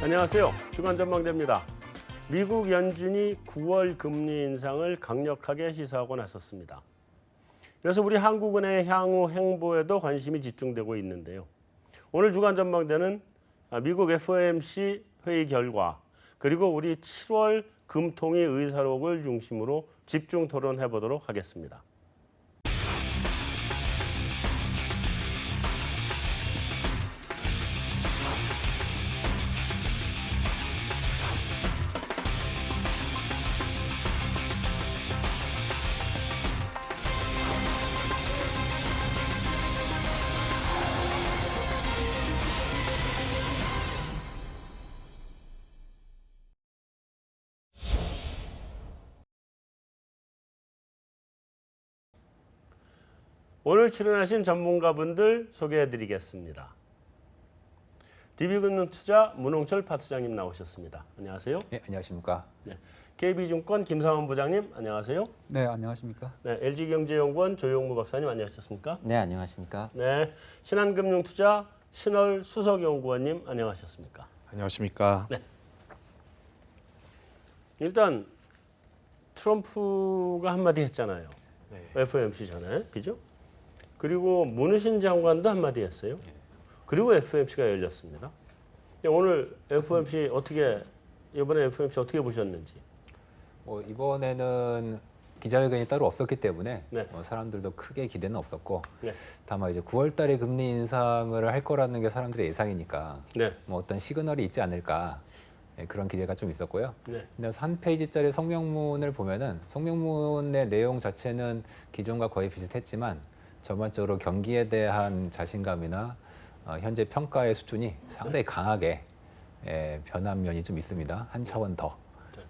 안녕하세요. 주간 전망대입니다. 미국 연준이 9월 금리 인상을 강력하게 시사하고 나섰습니다. 그래서 우리 한국은행의 향후 행보에도 관심이 집중되고 있는데요. 오늘 주간 전망대는 미국 FOMC 회의 결과 그리고 우리 7월 금통위 의사록을 중심으로 집중 토론해 보도록 하겠습니다. 오늘 출연하신 전문가분들 소개해드리겠습니다. DB금융투자 문홍철 파트장님 나오셨습니다. 안녕하세요. 네, 안녕하십니까. 네, KB증권 김상원 부장님 안녕하세요. 네, 안녕하십니까. 네, LG경제연구원 조용무 박사님 안녕하셨습니까? 네, 안녕하십니까. 네, 신한금융투자 신월 수석연구원님 안녕하셨습니까? 안녕하십니까. 네. 일단 트럼프가 한마디 했잖아요. 네. FOMC 전에, 그죠? 그리고 문우신 장관도 한마디 했어요. 그리고 FOMC가 열렸습니다. 오늘 FOMC 이번에 FOMC 어떻게 보셨는지? 이번에는 기자회견이 따로 없었기 때문에 네. 사람들도 크게 기대는 없었고 네. 다만 이제 9월달에 금리 인상을 할 거라는 게 사람들의 예상이니까 네. 어떤 시그널이 있지 않을까 그런 기대가 좀 있었고요. 네. 근데 한 페이지짜리 성명문을 보면은 성명문의 내용 자체는 기존과 거의 비슷했지만 전반적으로 경기에 대한 자신감이나 현재 평가의 수준이 상당히 강하게 변한 면이 좀 있습니다. 한 차원 더.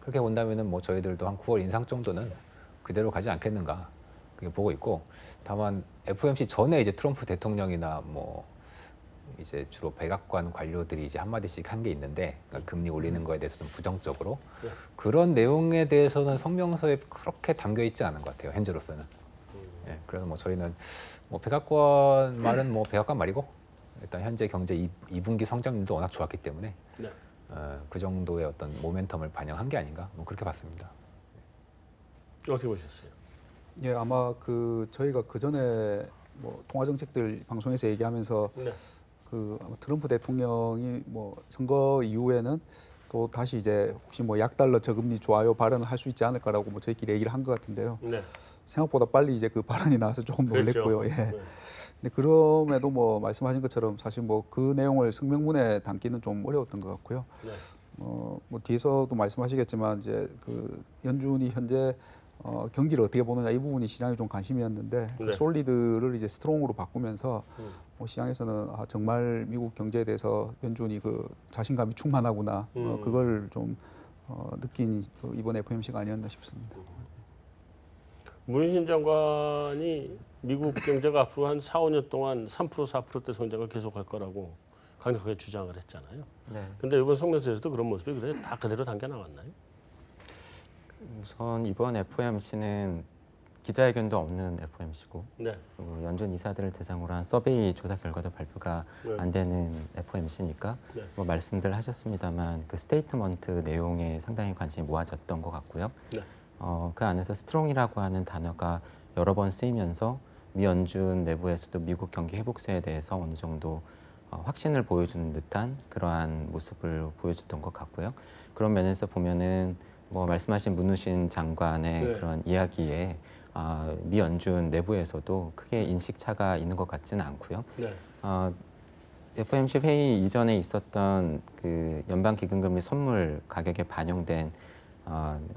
그렇게 본다면은 저희들도 한 9월 인상 정도는 그대로 가지 않겠는가 그렇게 보고 있고, 다만 FOMC 전에 이제 트럼프 대통령이나 이제 주로 백악관 관료들이 이제 한마디씩 한 게 있는데, 그러니까 금리 올리는 거에 대해서 좀 부정적으로 그런 내용에 대해서는 성명서에 그렇게 담겨 있지 않은 것 같아요. 현재로서는. 예, 그래서 저희는 백악관 말은 백악관 말이고 일단 현재 경제 2분기 성장률도 워낙 좋았기 때문에 네. 그 정도의 어떤 모멘텀을 반영한 게 아닌가 그렇게 봤습니다. 어떻게 보셨어요? 예, 아마 저희가 그 전에 통화 정책들 방송에서 얘기하면서 네. 아마 트럼프 대통령이 선거 이후에는 또 다시 이제 혹시 약달러 저금리 좋아요 발언을 할 수 있지 않을까라고 저희끼리 얘기를 한 것 같은데요. 네. 생각보다 빨리 이제 그 발언이 나와서 조금 놀랬고요. 그렇죠. 예. 네. 근데 그럼에도 말씀하신 것처럼 사실 그 내용을 성명문에 담기는 좀 어려웠던 것 같고요. 네. 뒤에서도 말씀하시겠지만 이제 연준이 현재 경기를 어떻게 보느냐 이 부분이 시장에 좀 관심이었는데 네. 솔리드를 이제 스트롱으로 바꾸면서 시장에서는 정말 미국 경제에 대해서 연준이 자신감이 충만하구나 그걸 좀 느낀 이번 FOMC가 아니었나 싶습니다. 문우신 장관이 미국 경제가 앞으로 한 4, 5년 동안 3%, 4%대 성장을 계속할 거라고 강력하게 주장을 했잖아요. 네. 근데 이번 성명서에서도 그런 모습이 그대로 담겨 나왔나요? 우선 이번 FOMC는 기자회견도 없는 FOMC고 네. 그리고 연준 이사들을 대상으로 한 서베이 조사 결과도 발표가 안 되는 FOMC니까 네. 말씀들 하셨습니다만 그 스테이트먼트 내용에 상당히 관심이 모아졌던 것 같고요. 네. 그 안에서 스트롱이라고 하는 단어가 여러 번 쓰이면서 미 연준 내부에서도 미국 경기 회복세에 대해서 어느 정도 확신을 보여주는 듯한 그러한 모습을 보여줬던 것 같고요. 그런 면에서 보면은 말씀하신 문우신 장관의 네. 그런 이야기에 미 연준 내부에서도 크게 인식 차가 있는 것 같지는 않고요. 네. FOMC 회의 이전에 있었던 그 연방기금금리 선물 가격에 반영된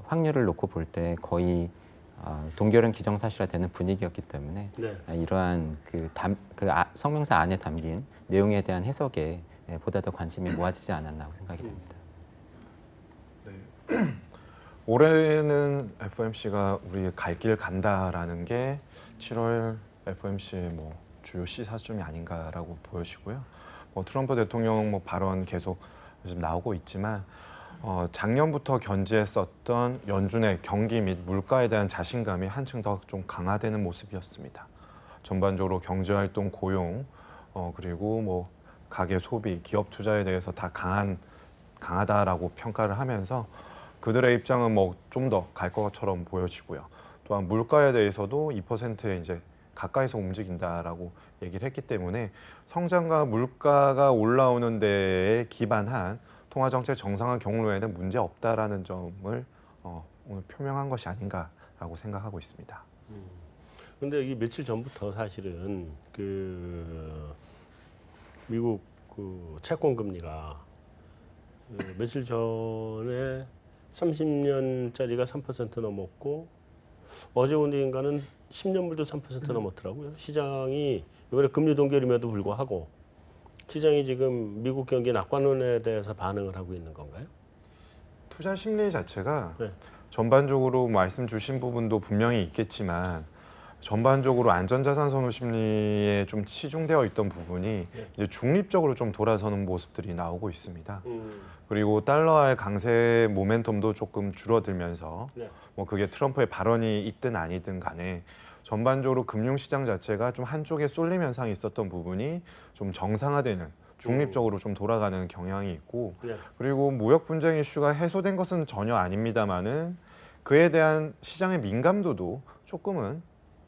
확률을 놓고 볼 때 거의 동결은 기정사실화되는 분위기였기 때문에 네. 이러한 성명서 안에 담긴 내용에 대한 해석에 보다 더 관심이 모아지지 않았나 하고 생각이 됩니다. 네. 올해는 FOMC가 우리 갈 길 간다라는 게 7월 FOMC의 주요 시사점이 아닌가라고 보여지고요. 트럼프 대통령 발언 계속 요즘 나오고 있지만 작년부터 견지했었던 연준의 경기 및 물가에 대한 자신감이 한층 더 좀 강화되는 모습이었습니다. 전반적으로 경제활동, 고용, 그리고 가계 소비, 기업 투자에 대해서 다 강한 강하다라고 평가를 하면서 그들의 입장은 뭐 좀 더 갈 것처럼 보여지고요. 또한 물가에 대해서도 2%에 이제 가까이서 움직인다라고 얘기를 했기 때문에 성장과 물가가 올라오는 데에 기반한 통화정책 정상화 경로에는 문제 없다라는 점을 오늘 표명한 것이 아닌가라고 생각하고 있습니다. 근데 이 며칠 전부터 사실은 미국 채권 금리가 며칠 전에 30년짜리가 3% 넘었고 어제 오늘인가는 10년물도 3% 넘었더라고요. 시장이 이번에 금리 동결임에도 불구하고 시장이 지금 미국 경기 낙관론에 대해서 반응을 하고 있는 건가요? 투자 심리 자체가 네. 전반적으로 말씀 주신 부분도 분명히 있겠지만 전반적으로 안전자산 선호 심리에 좀 치중되어 있던 부분이 이제 중립적으로 좀 돌아서는 모습들이 나오고 있습니다. 그리고 달러의 강세 모멘텀도 조금 줄어들면서 네. 뭐 그게 트럼프의 발언이 있든 아니든 간에 전반적으로 금융시장 자체가 좀 한쪽에 쏠림 현상이 있었던 부분이 좀 정상화되는 중립적으로 좀 돌아가는 경향이 있고 네. 그리고 무역 분쟁 이슈가 해소된 것은 전혀 아닙니다만은 그에 대한 시장의 민감도도 조금은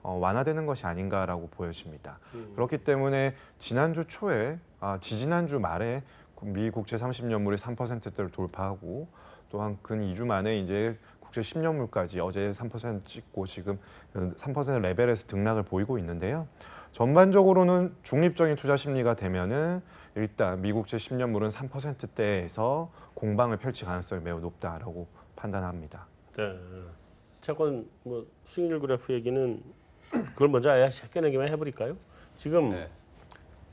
완화되는 것이 아닌가라고 보여집니다. 그렇기 때문에 지난주 초에 지지난주 말에 미 국채 30년물이 3%대를 돌파하고 또한 근 2주 만에 이제 국채 10년물까지 어제 3% 찍고 지금 3% 레벨에서 등락을 보이고 있는데요. 전반적으로는 중립적인 투자 심리가 되면은 일단 미국채 10년물은 3%대에서 공방을 펼칠 가능성이 매우 높다라고 판단합니다. 네. 채권 뭐 수익률 그래프 얘기는 그걸 먼저 아예 새겨내기만 해버릴까요? 지금 네.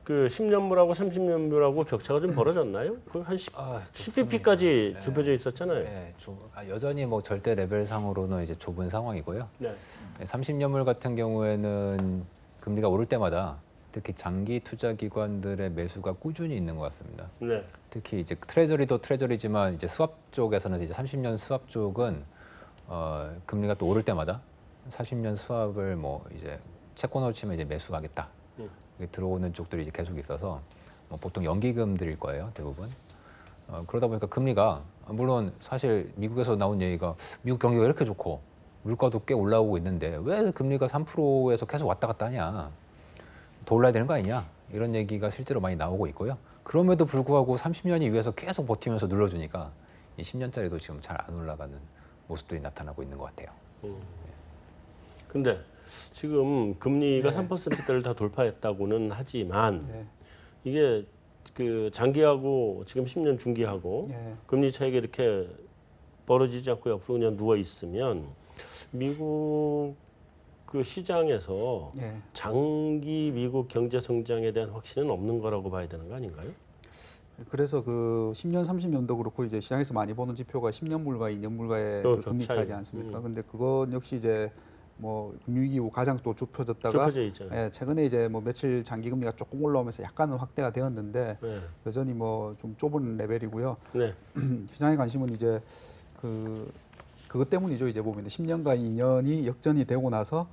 그 10년물하고 30년물하고 격차가 좀 벌어졌나요? 거의 한 10bp까지 네. 좁혀져 있었잖아요. 네, 여전히 뭐 절대 레벨상으로는 이제 좁은 상황이고요. 네. 30년물 같은 경우에는 금리가 오를 때마다 특히 장기 투자 기관들의 매수가 꾸준히 있는 것 같습니다. 네. 특히 이제 트레저리도 트레저리지만 이제 스왑 쪽에서는 이제 30년 스왑 쪽은 금리가 또 오를 때마다 40년 스왑을 뭐 이제 채권으로 치면 이제 매수하겠다. 이게 들어오는 쪽들이 이제 계속 있어서 뭐 보통 연기금들일 거예요, 대부분. 그러다 보니까 금리가 물론 사실 미국에서 나온 얘기가 미국 경기가 이렇게 좋고 물가도 꽤 올라오고 있는데 왜 금리가 3%에서 계속 왔다 갔다 하냐? 더 올라야 되는 거 아니냐? 이런 얘기가 실제로 많이 나오고 있고요. 그럼에도 불구하고 30년이 위에서 계속 버티면서 눌러주니까 이 10년짜리도 지금 잘 안 올라가는 모습들이 나타나고 있는 것 같아요. 근데 지금 금리가 네. 3%대를 다 돌파했다고는 하지만 네. 이게 그 장기하고 지금 10년 중기하고 네. 금리 차이가 이렇게 벌어지지 않고 옆으로 그냥 누워 있으면 미국 그 시장에서 네. 장기 미국 경제 성장에 대한 확신은 없는 거라고 봐야 되는 거 아닌가요? 그래서 그 10년, 30년도 그렇고 이제 시장에서 많이 보는 지표가 10년물과 2년물과의 그 금리 차이. 차이지 않습니까? 근데 그건 역시 이제 뭐 금융위기 이후 가장 또 좁혀졌다가 좁혀져 있잖아요. 예, 최근에 이제 뭐 며칠 장기 금리가 조금 올라오면서 약간은 확대가 되었는데 네. 여전히 뭐 좀 좁은 레벨이고요. 네. 시장의 관심은 이제 그것 때문이죠. 이제 보면 10년과 2년이 역전이 되고 나서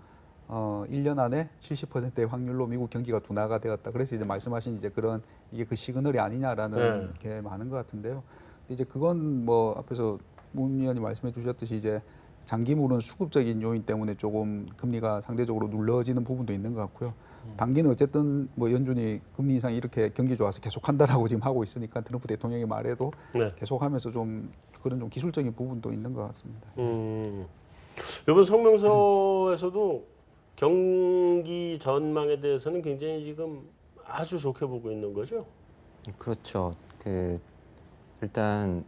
1년 안에 70%의 확률로 미국 경기가 둔화가 되었다. 그래서 이제 말씀하신 이제 그런 이게 그 시그널이 아니냐라는 게 많은 것 같은데요. 이제 그건 뭐 앞에서 문 의원이 말씀해 주셨듯이 이제 장기물은 수급적인 요인 때문에 조금 금리가 상대적으로 눌러지는 부분도 있는 것 같고요. 단기는 어쨌든 뭐 연준이 금리 인상 이렇게 경기 좋아서 계속한다라고 지금 하고 있으니까 트럼프 대통령의 말에도 네. 계속하면서 좀 그런 좀 기술적인 부분도 있는 것 같습니다. 이번 성명서에서도 경기 전망에 대해서는 굉장히 지금 아주 좋게 보고 있는 거죠. 그렇죠. 일단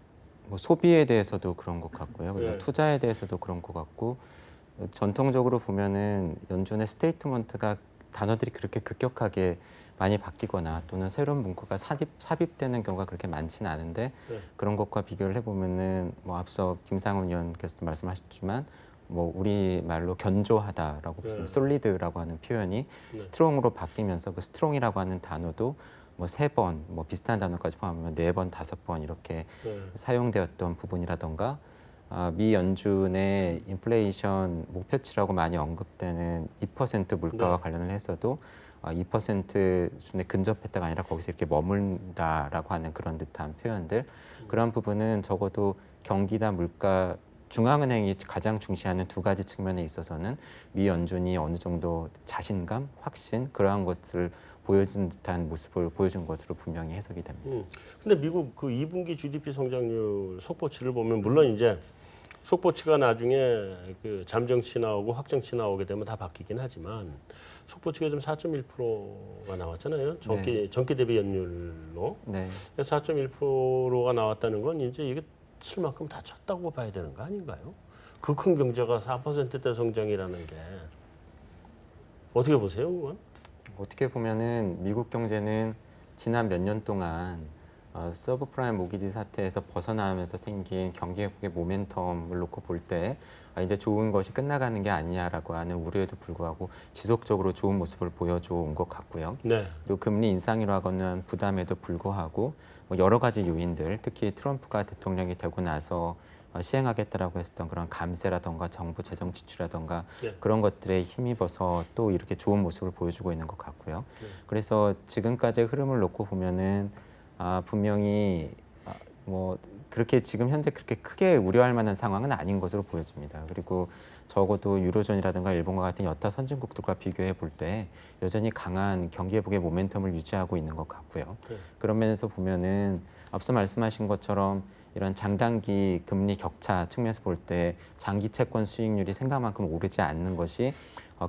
뭐 소비에 대해서도 그런 것 같고요. 그리고 네. 투자에 대해서도 그런 것 같고 전통적으로 보면은 연준의 스테이트먼트가 단어들이 그렇게 급격하게 많이 바뀌거나 또는 새로운 문구가 삽입되는 경우가 그렇게 많지는 않은데 네. 그런 것과 비교를 해보면은 뭐 앞서 김상훈 의원께서도 말씀하셨지만 뭐 우리 말로 견조하다라고 네. 솔리드라고 하는 표현이 네. 스트롱으로 바뀌면서 그 스트롱이라고 하는 단어도 뭐 3번, 뭐 비슷한 단어까지 포함하면 4번, 5번 이렇게 네. 사용되었던 부분이라던가 미 연준의 인플레이션 목표치라고 많이 언급되는 2% 물가와 네. 관련을 해서도 2% 수준에 근접했다가 아니라 거기서 이렇게 머문다라고 하는 그런 듯한 표현들 그런 부분은 적어도 경기나 물가 중앙은행이 가장 중시하는 두 가지 측면에 있어서는 미 연준이 어느 정도 자신감, 확신 그러한 것을 보여준 듯한 모습을 보여준 것으로 분명히 해석이 됩니다. 근데 미국 그 2분기 GDP 성장률 속보치를 보면 물론 이제 속보치가 나중에 그 잠정치 나오고 확정치 나오게 되면 다 바뀌긴 하지만 속보치가 좀 4.1%가 나왔잖아요. 전기 대비 연율로. 네. 4.1%가 나왔다는 건 이제 이게 칠 만큼 다 쳤다고 봐야 되는 거 아닌가요? 그 큰 경제가 4%대 성장이라는 게 어떻게 보세요, 그건? 어떻게 보면은 미국 경제는 지난 몇 년 동안 서브프라임 모기지 사태에서 벗어나면서 생긴 경기 회복의 모멘텀을 놓고 볼 때 이제 좋은 것이 끝나가는 게 아니냐라고 하는 우려에도 불구하고 지속적으로 좋은 모습을 보여줘 온 것 같고요. 네. 그리고 금리 인상이라고 하는 부담에도 불구하고 뭐 여러 가지 요인들, 특히 트럼프가 대통령이 되고 나서 시행하겠다라고 했던 그런 감세라던가 정부 재정 지출이라던가 네. 그런 것들에 힘입어서 또 이렇게 좋은 모습을 보여주고 있는 것 같고요. 그래서 지금까지의 흐름을 놓고 보면은 분명히 뭐 그렇게 지금 현재 그렇게 크게 우려할 만한 상황은 아닌 것으로 보여집니다. 그리고 적어도 유로존이라든가 일본과 같은 여타 선진국들과 비교해 볼 때 여전히 강한 경기 회복의 모멘텀을 유지하고 있는 것 같고요. 그런 면에서 보면은 앞서 말씀하신 것처럼 이런 장단기 금리 격차 측면에서 볼 때 장기 채권 수익률이 생각만큼 오르지 않는 것이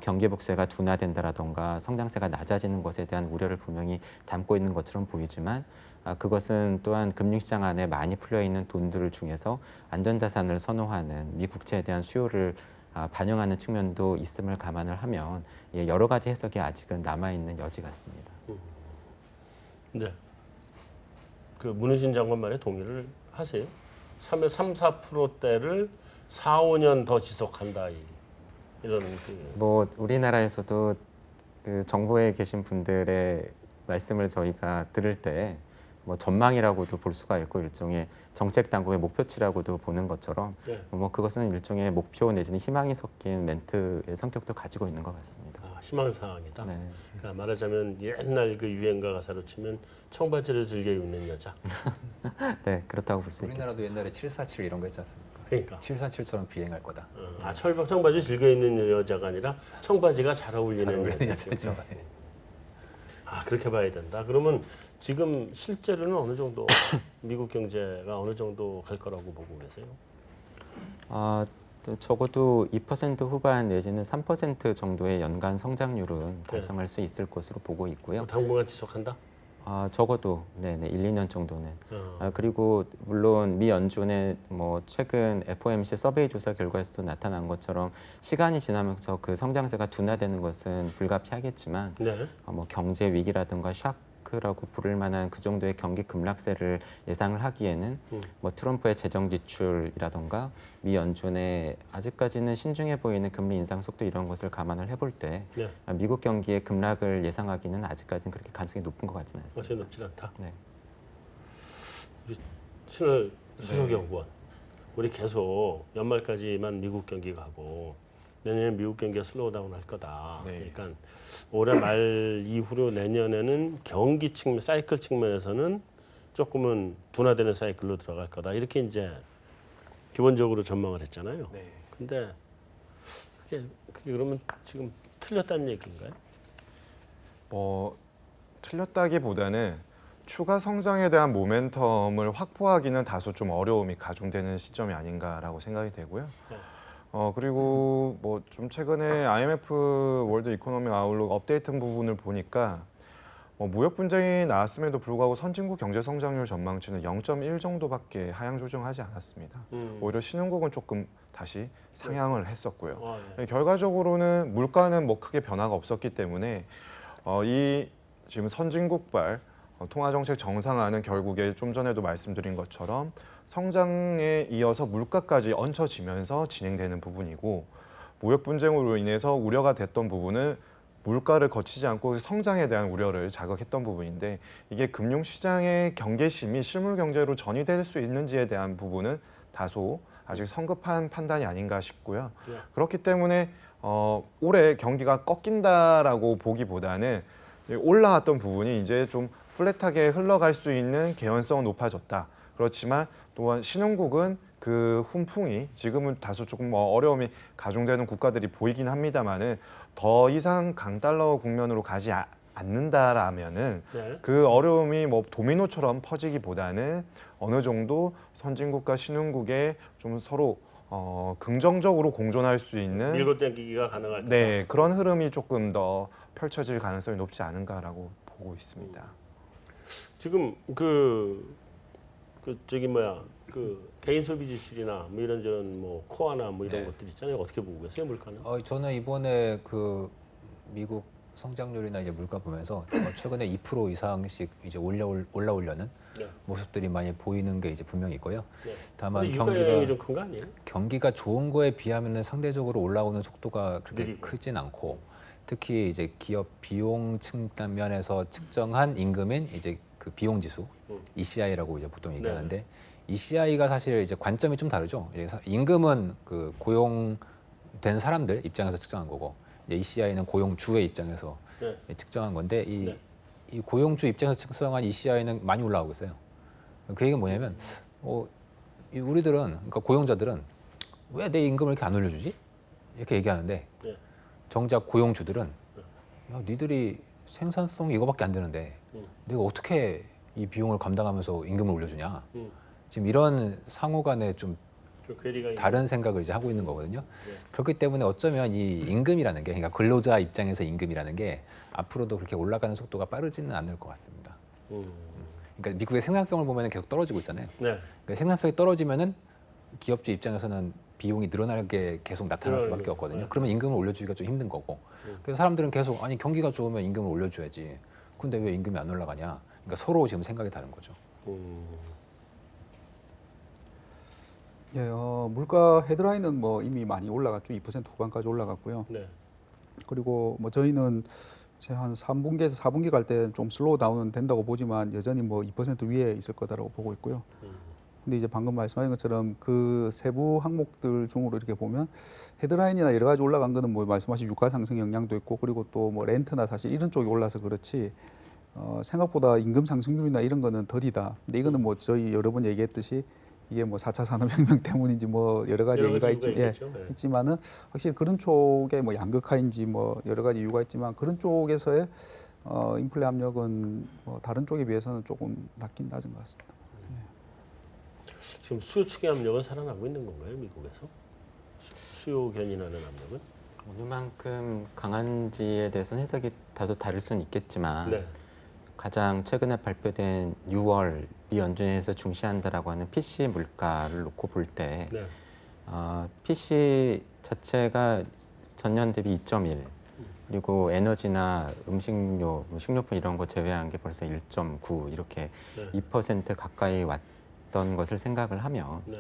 경기 회복세가 둔화된다라던가 성장세가 낮아지는 것에 대한 우려를 분명히 담고 있는 것처럼 보이지만 그것은 또한 금융시장 안에 많이 풀려 있는 돈들 중에서 안전자산을 선호하는 미국채에 대한 수요를 반영하는 측면도 있음을 감안을 하면 여러 가지 해석이 아직은 남아 있는 여지 같습니다. 네. 그 문희진 장관 말에 동의를 하세요? 3, 4%대를 4, 5년 더 지속한다 이런 그 뭐 우리나라에서도 그 정부에 계신 분들의 말씀을 저희가 들을 때 뭐 전망이라고도 볼 수가 있고 일종의 정책 당국의 목표치라고도 보는 것처럼 네. 뭐 그것은 일종의 목표 내지는 희망이 섞인 멘트의 성격도 가지고 있는 것 같습니다. 희망사항이다. 네. 그러니까 말하자면 옛날 그 유행가 가사로 치면 청바지를 즐겨 입는 여자. 네, 그렇다고 볼 수 있겠죠. 우리나라도 옛날에 747 이런 거 했지 않습니까? 그러니까 747처럼 비행할 거다. 청바지 즐겨 입는 여자가 아니라 청바지가 잘 어울리는 여자. 그렇죠. 그렇게 봐야 된다. 그러면 지금 실제로는 어느 정도 미국 경제가 어느 정도 갈 거라고 보고 계세요? 또 적어도 2% 후반 내지는 3% 정도의 연간 성장률은 달성할 수 있을 것으로 보고 있고요. 당분간 지속한다? 적어도 1, 2년 정도는. 그리고 물론 미 연준의 뭐 최근 FOMC 서베이 조사 결과에서도 나타난 것처럼 시간이 지나면서 그 성장세가 둔화되는 것은 불가피하겠지만 네. 뭐 경제 위기라든가 샤크라고 부를 만한 그 정도의 경기 급락세를 예상을 하기에는 뭐 트럼프의 재정 지출이라든가 미 연준의 아직까지는 신중해 보이는 금리 인상 속도 이런 것을 감안을 해볼 때 네. 미국 경기의 급락을 예상하기는 아직까지는 그렇게 가능성이 높은 것 같지는 않습니다. 훨씬 높지 않다. 네. 신월 수석연구원, 우리 계속 연말까지만 미국 경기 가고 내년에 미국 경기가 슬로우다운 할 거다. 네. 그러니까 올해 말 이후로 내년에는 경기 측면, 사이클 측면에서는 조금은 둔화되는 사이클로 들어갈 거다. 이렇게 이제 기본적으로 전망을 했잖아요. 네. 근데 그게 그러면 지금 틀렸다는 얘기인가요? 틀렸다기보다는 추가 성장에 대한 모멘텀을 확보하기는 다소 좀 어려움이 가중되는 시점이 아닌가라고 생각이 되고요. 네. 그리고 뭐 좀 최근에 IMF 월드 이코노믹 아웃룩 업데이트 부분을 보니까 무역 분쟁이 나왔음에도 불구하고 선진국 경제 성장률 전망치는 0.1 정도밖에 하향 조정하지 않았습니다. 오히려 신흥국은 조금 다시 상향을 했었고요. 결과적으로는 물가는 뭐 크게 변화가 없었기 때문에 이 지금 선진국발 통화정책 정상화는 결국에 좀 전에도 말씀드린 것처럼 성장에 이어서 물가까지 얹혀지면서 진행되는 부분이고 무역 분쟁으로 인해서 우려가 됐던 부분은 물가를 거치지 않고 성장에 대한 우려를 자극했던 부분인데 이게 금융시장의 경계심이 실물 경제로 전이될 수 있는지에 대한 부분은 다소 아직 성급한 판단이 아닌가 싶고요. 그렇기 때문에 올해 경기가 꺾인다라고 보기보다는 올라왔던 부분이 이제 좀 플랫하게 흘러갈 수 있는 개연성은 높아졌다. 그렇지만 또한 신흥국은 그 훈풍이 지금은 다소 조금 어려움이 가중되는 국가들이 보이긴 합니다만은 더 이상 강달러 국면으로 가지 않는다라면은 네. 그 어려움이 뭐 도미노처럼 퍼지기보다는 어느 정도 선진국과 신흥국에 좀 서로 긍정적으로 공존할 수 있는 밀고 당기기가 가능할 거다. 네, 그런 흐름이 조금 더 펼쳐질 가능성이 높지 않은가라고 보고 있습니다. 지금 그 개인 소비 지출이나 뭐 이런저런 뭐 코아나 뭐 이런 네. 것들 있잖아요. 어떻게 보고 계세요, 물가는? 저는 이번에 그 미국 성장률이나 이제 물가 보면서 최근에 2% 이상씩 이제 올라오려는 네. 모습들이 많이 보이는 게 이제 분명히 있고요. 네. 다만 근데 유가 영향이 좀 큰 거 아니에요? 경기가 좋은 거에 비하면은 상대적으로 올라오는 속도가 그렇게 느리고. 크진 않고, 특히 이제 기업 비용 측면에서 측정한 임금인 이제 그 비용 지수 ECI라고 이제 보통 얘기하는데, ECI가 사실 이제 관점이 좀 다르죠. 임금은 그 고용된 사람들 입장에서 측정한 거고, 이제 ECI는 고용주의 입장에서 네. 측정한 건데, 네. 이 고용주 입장에서 측정한 ECI는 많이 올라오고 있어요. 그 얘기는 뭐냐면, 우리들은, 그러니까 고용자들은 왜 내 임금을 이렇게 안 올려주지? 이렇게 얘기하는데, 네. 정작 고용주들은 야, 니들이 생산성이 이거밖에 안 되는데 내가 어떻게 이 비용을 감당하면서 임금을 올려주냐? 지금 이런 상호 간에 좀 괴리가 다른 생각을 이제 하고 있는 거거든요. 그렇기 때문에 어쩌면 이 임금이라는 게, 그러니까 근로자 입장에서 임금이라는 게 앞으로도 그렇게 올라가는 속도가 빠르지는 않을 것 같습니다. 그러니까 미국의 생산성을 보면 계속 떨어지고 있잖아요. 네. 그러니까 생산성이 떨어지면은 기업주 입장에서는 비용이 늘어나는 게 계속 나타날 수밖에 늘어나는 없거든요. 네. 그러면 임금을 올려주기가 좀 힘든 거고. 그래서 사람들은 계속 아니 경기가 좋으면 임금을 올려줘야지. 근데 왜 임금이 안 올라가냐? 그러니까 서로 지금 생각이 다른 거죠. 예, 물가 헤드라인은 뭐 이미 많이 올라갔죠. 2% 후반까지 올라갔고요. 네. 그리고 뭐 저희는 이제 한 3분기에서 4분기 갈 때 좀 슬로우 다운은 된다고 보지만 여전히 뭐 2% 위에 있을 거다라고 보고 있고요. 근데 이제 방금 말씀하신 것처럼 그 세부 항목들 중으로 이렇게 보면 헤드라인이나 여러 가지 올라간 거는 뭐 말씀하신 유가 상승 영향도 있고, 그리고 또 뭐 렌트나 사실 이런 쪽이 올라서 그렇지 생각보다 임금 상승률이나 이런 거는 더디다. 근데 이거는 뭐 저희 여러 번 얘기했듯이 이게 뭐 4차 산업혁명 때문인지 뭐 여러 가지 얘기가 있지만은 확실히 그런 쪽에 뭐 양극화인지 뭐 여러 가지 이유가 있지만 그런 쪽에서의 인플레 압력은 뭐 다른 쪽에 비해서는 조금 낮긴 낮은 것 같습니다. 지금 수요 측의 압력은 살아나고 있는 건가요, 미국에서? 수요 견인하는 압력은? 어느 만큼 강한지에 대해서는 해석이 다소 다를 수는 있겠지만 네. 가장 최근에 발표된 6월 미 연준에서 중시한다라고 하는 PC 물가를 놓고 볼 때 네. PC 자체가 전년 대비 2.1, 그리고 에너지나 음식료, 식료품 이런 거 제외한 게 벌써 1.9 이렇게 네. 2% 가까이 왔던 것을 생각을 하면 네.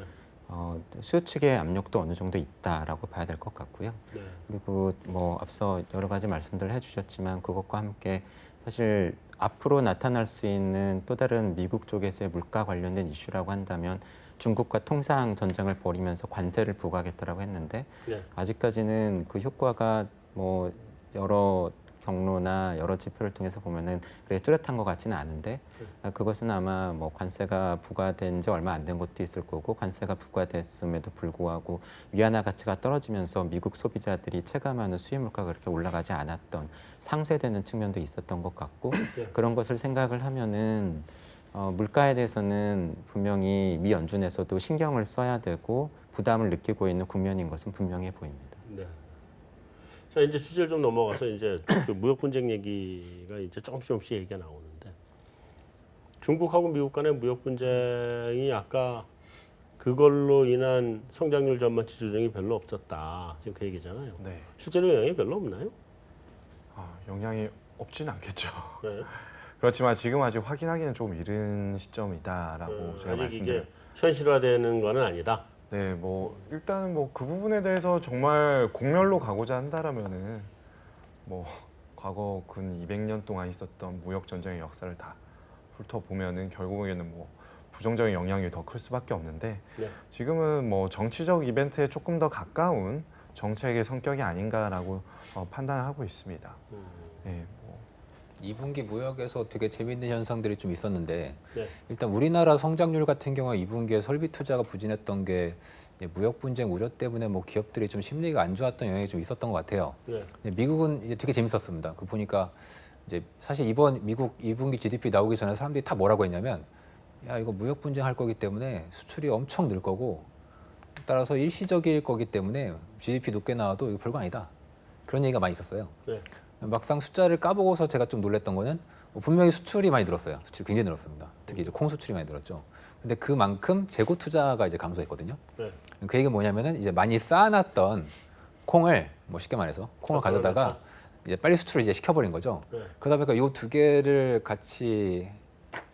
수요 측의 압력도 어느 정도 있다라고 봐야 될 것 같고요. 네. 그리고 뭐 앞서 여러 가지 말씀들을 해주셨지만 그것과 함께 사실 앞으로 나타날 수 있는 또 다른 미국 쪽에서의 물가 관련된 이슈라고 한다면 중국과 통상 전쟁을 벌이면서 관세를 부과하겠다라고 했는데 네. 아직까지는 그 효과가 뭐 여러 경로나 여러 지표를 통해서 보면은 그렇게 뚜렷한 것 같지는 않은데 그것은 아마 뭐 관세가 부과된 지 얼마 안 된 것도 있을 거고, 관세가 부과됐음에도 불구하고 위안화 가치가 떨어지면서 미국 소비자들이 체감하는 수입 물가가 그렇게 올라가지 않았던 상쇄되는 측면도 있었던 것 같고, 그런 것을 생각을 하면은 물가에 대해서는 분명히 미 연준에서도 신경을 써야 되고 부담을 느끼고 있는 국면인 것은 분명해 보입니다. 네. 자, 이제 주제를 좀 넘어가서 이제 그 무역 분쟁 얘기가 이제 조금씩 얘기가 나오는데, 중국하고 미국 간의 무역 분쟁이 아까 그걸로 인한 성장률 전망치 조정이 별로 없었다, 지금 그 얘기잖아요. 네. 실제로 영향이 별로 없나요? 영향이 없진 않겠죠. 네. 그렇지만 지금 아직 확인하기는 조금 이른 시점이다라고 제가 아직 말씀드려요. 이게 현실화되는 거는 아니다. 네, 뭐 일단 뭐 그 부분에 대해서 정말 공멸로 가고자 한다라면은 뭐 과거 근 200년 동안 있었던 무역 전쟁의 역사를 다 훑어보면은 결국에는 뭐 부정적인 영향이 더 클 수밖에 없는데 네. 지금은 뭐 정치적 이벤트에 조금 더 가까운 정책의 성격이 아닌가라고 판단을 하고 있습니다. 네, 뭐 2분기 무역에서 되게 재미있는 현상들이 좀 있었는데 네. 일단 우리나라 성장률 같은 경우에 2분기에 설비 투자가 부진했던 게 이제 무역 분쟁 우려 때문에 뭐 기업들이 좀 심리가 안 좋았던 영향이 좀 있었던 것 같아요. 네. 근데 미국은 이제 되게 재밌었습니다. 그 보니까 이제 사실 이번 미국 2분기 GDP 나오기 전에 사람들이 다 뭐라고 했냐면 야 이거 무역 분쟁할 거기 때문에 수출이 엄청 늘 거고 따라서 일시적일 거기 때문에 GDP 높게 나와도 이거 별거 아니다. 그런 얘기가 많이 있었어요. 네. 막상 숫자를 까보고서 제가 좀 놀랐던 거는 분명히 수출이 많이 늘었어요. 수출이 굉장히 늘었습니다. 특히 이제 콩 수출이 많이 늘었죠. 근데 그만큼 재고 투자가 이제 감소했거든요. 네. 그 얘기는 뭐냐면은 이제 많이 쌓아놨던 콩을 뭐 쉽게 말해서 콩을 가져다가 이제 빨리 수출을 이제 시켜버린 거죠. 네. 그러다 보니까 이 두 개를 같이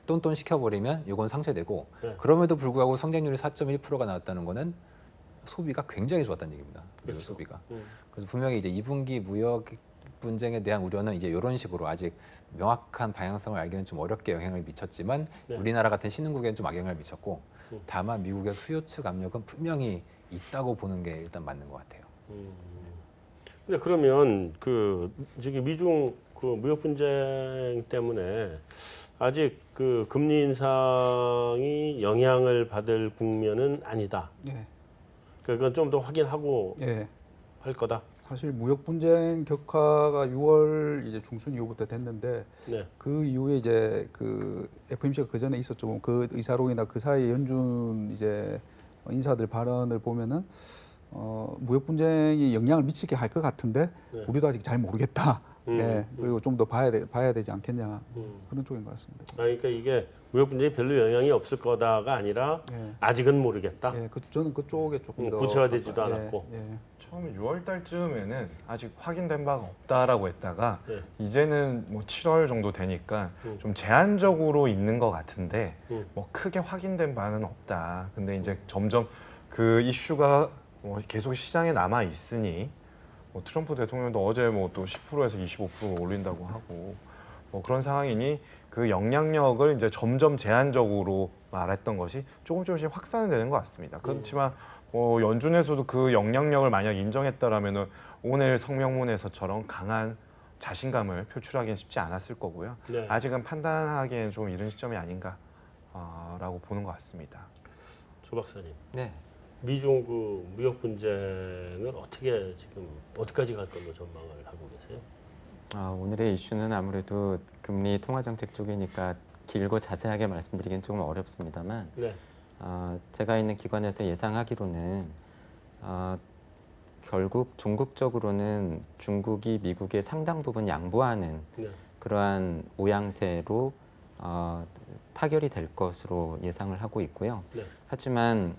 똔똔 시켜버리면 이건 상쇄되고 네. 그럼에도 불구하고 성장률이 4.1%가 나왔다는 거는 소비가 굉장히 좋았다는 얘기입니다. 미국 그렇죠. 소비가. 음. 그래서 분명히 이제 2분기 무역 분쟁에 대한 우려는 이제 이런 식으로 아직 명확한 방향성을 알기는 좀 어렵게 영향을 미쳤지만 네. 우리나라 같은 신흥국에는 좀 악영향을 미쳤고 음. 다만 미국의 수요 측 압력은 분명히 있다고 보는 게 일단 맞는 것 같아요. 근데 그러면 그 지금 미중 그 무역 분쟁 때문에 아직 그 금리 인상이 영향을 받을 국면은 아니다. 예. 그건 좀 더 확인하고 예. 할 거다. 사실 무역 분쟁 격화가 6월 이제 중순 이후부터 됐는데 네. 그 이후에 이제 그 FOMC가 그 전에 있었죠. 그 의사록이나 그 사이에 연준 이제 인사들 발언을 보면은 무역 분쟁이 영향을 미치게 할 것 같은데 네. 우리도 아직 잘 모르겠다. 예. 그리고 좀 더 봐야 되지 않겠냐 그런 쪽인 것 같습니다. 그러니까 이게 무역 분쟁이 별로 영향이 없을 거다가 아니라 예. 아직은 모르겠다. 예, 저는 그쪽에 조금 더 구체화되지도 예, 않았고. 예. 처음에 6월 달쯤에는 아직 확인된 바가 없다라고 했다가 네. 이제는 뭐 7월 정도 되니까 음. 좀 제한적으로 있는 것 같은데 음. 뭐 크게 확인된 바는 없다. 근데 이제 점점 그 이슈가 뭐 계속 시장에 남아 있으니 뭐 트럼프 대통령도 어제 뭐 또 10%에서 25% 올린다고 하고 뭐 그런 상황이니 그 영향력을 이제 점점 제한적으로 말했던 것이 조금씩 확산되는 것 같습니다. 그렇지만 연준에서도 그 영향력을 만약 인정했다라면은 오늘 성명문에서처럼 강한 자신감을 표출하기는 쉽지 않았을 거고요. 네. 아직은 판단하기엔 좀 이른 시점이 아닌가라고 보는 것 같습니다. 조 박사님, 네. 미중 그 무역 분쟁은 어떻게 지금 어디까지 갈 걸로 전망을 하고 계세요? 오늘의 이슈는 아무래도 금리 통화 정책 쪽이니까 길고 자세하게 말씀드리기는 조금 어렵습니다만 네. 제가 있는 기관에서 예상하기로는 결국 종국적으로는 중국이 미국의 상당 부분 양보하는 네. 그러한 모양새로 타결이 될 것으로 예상을 하고 있고요. 네. 하지만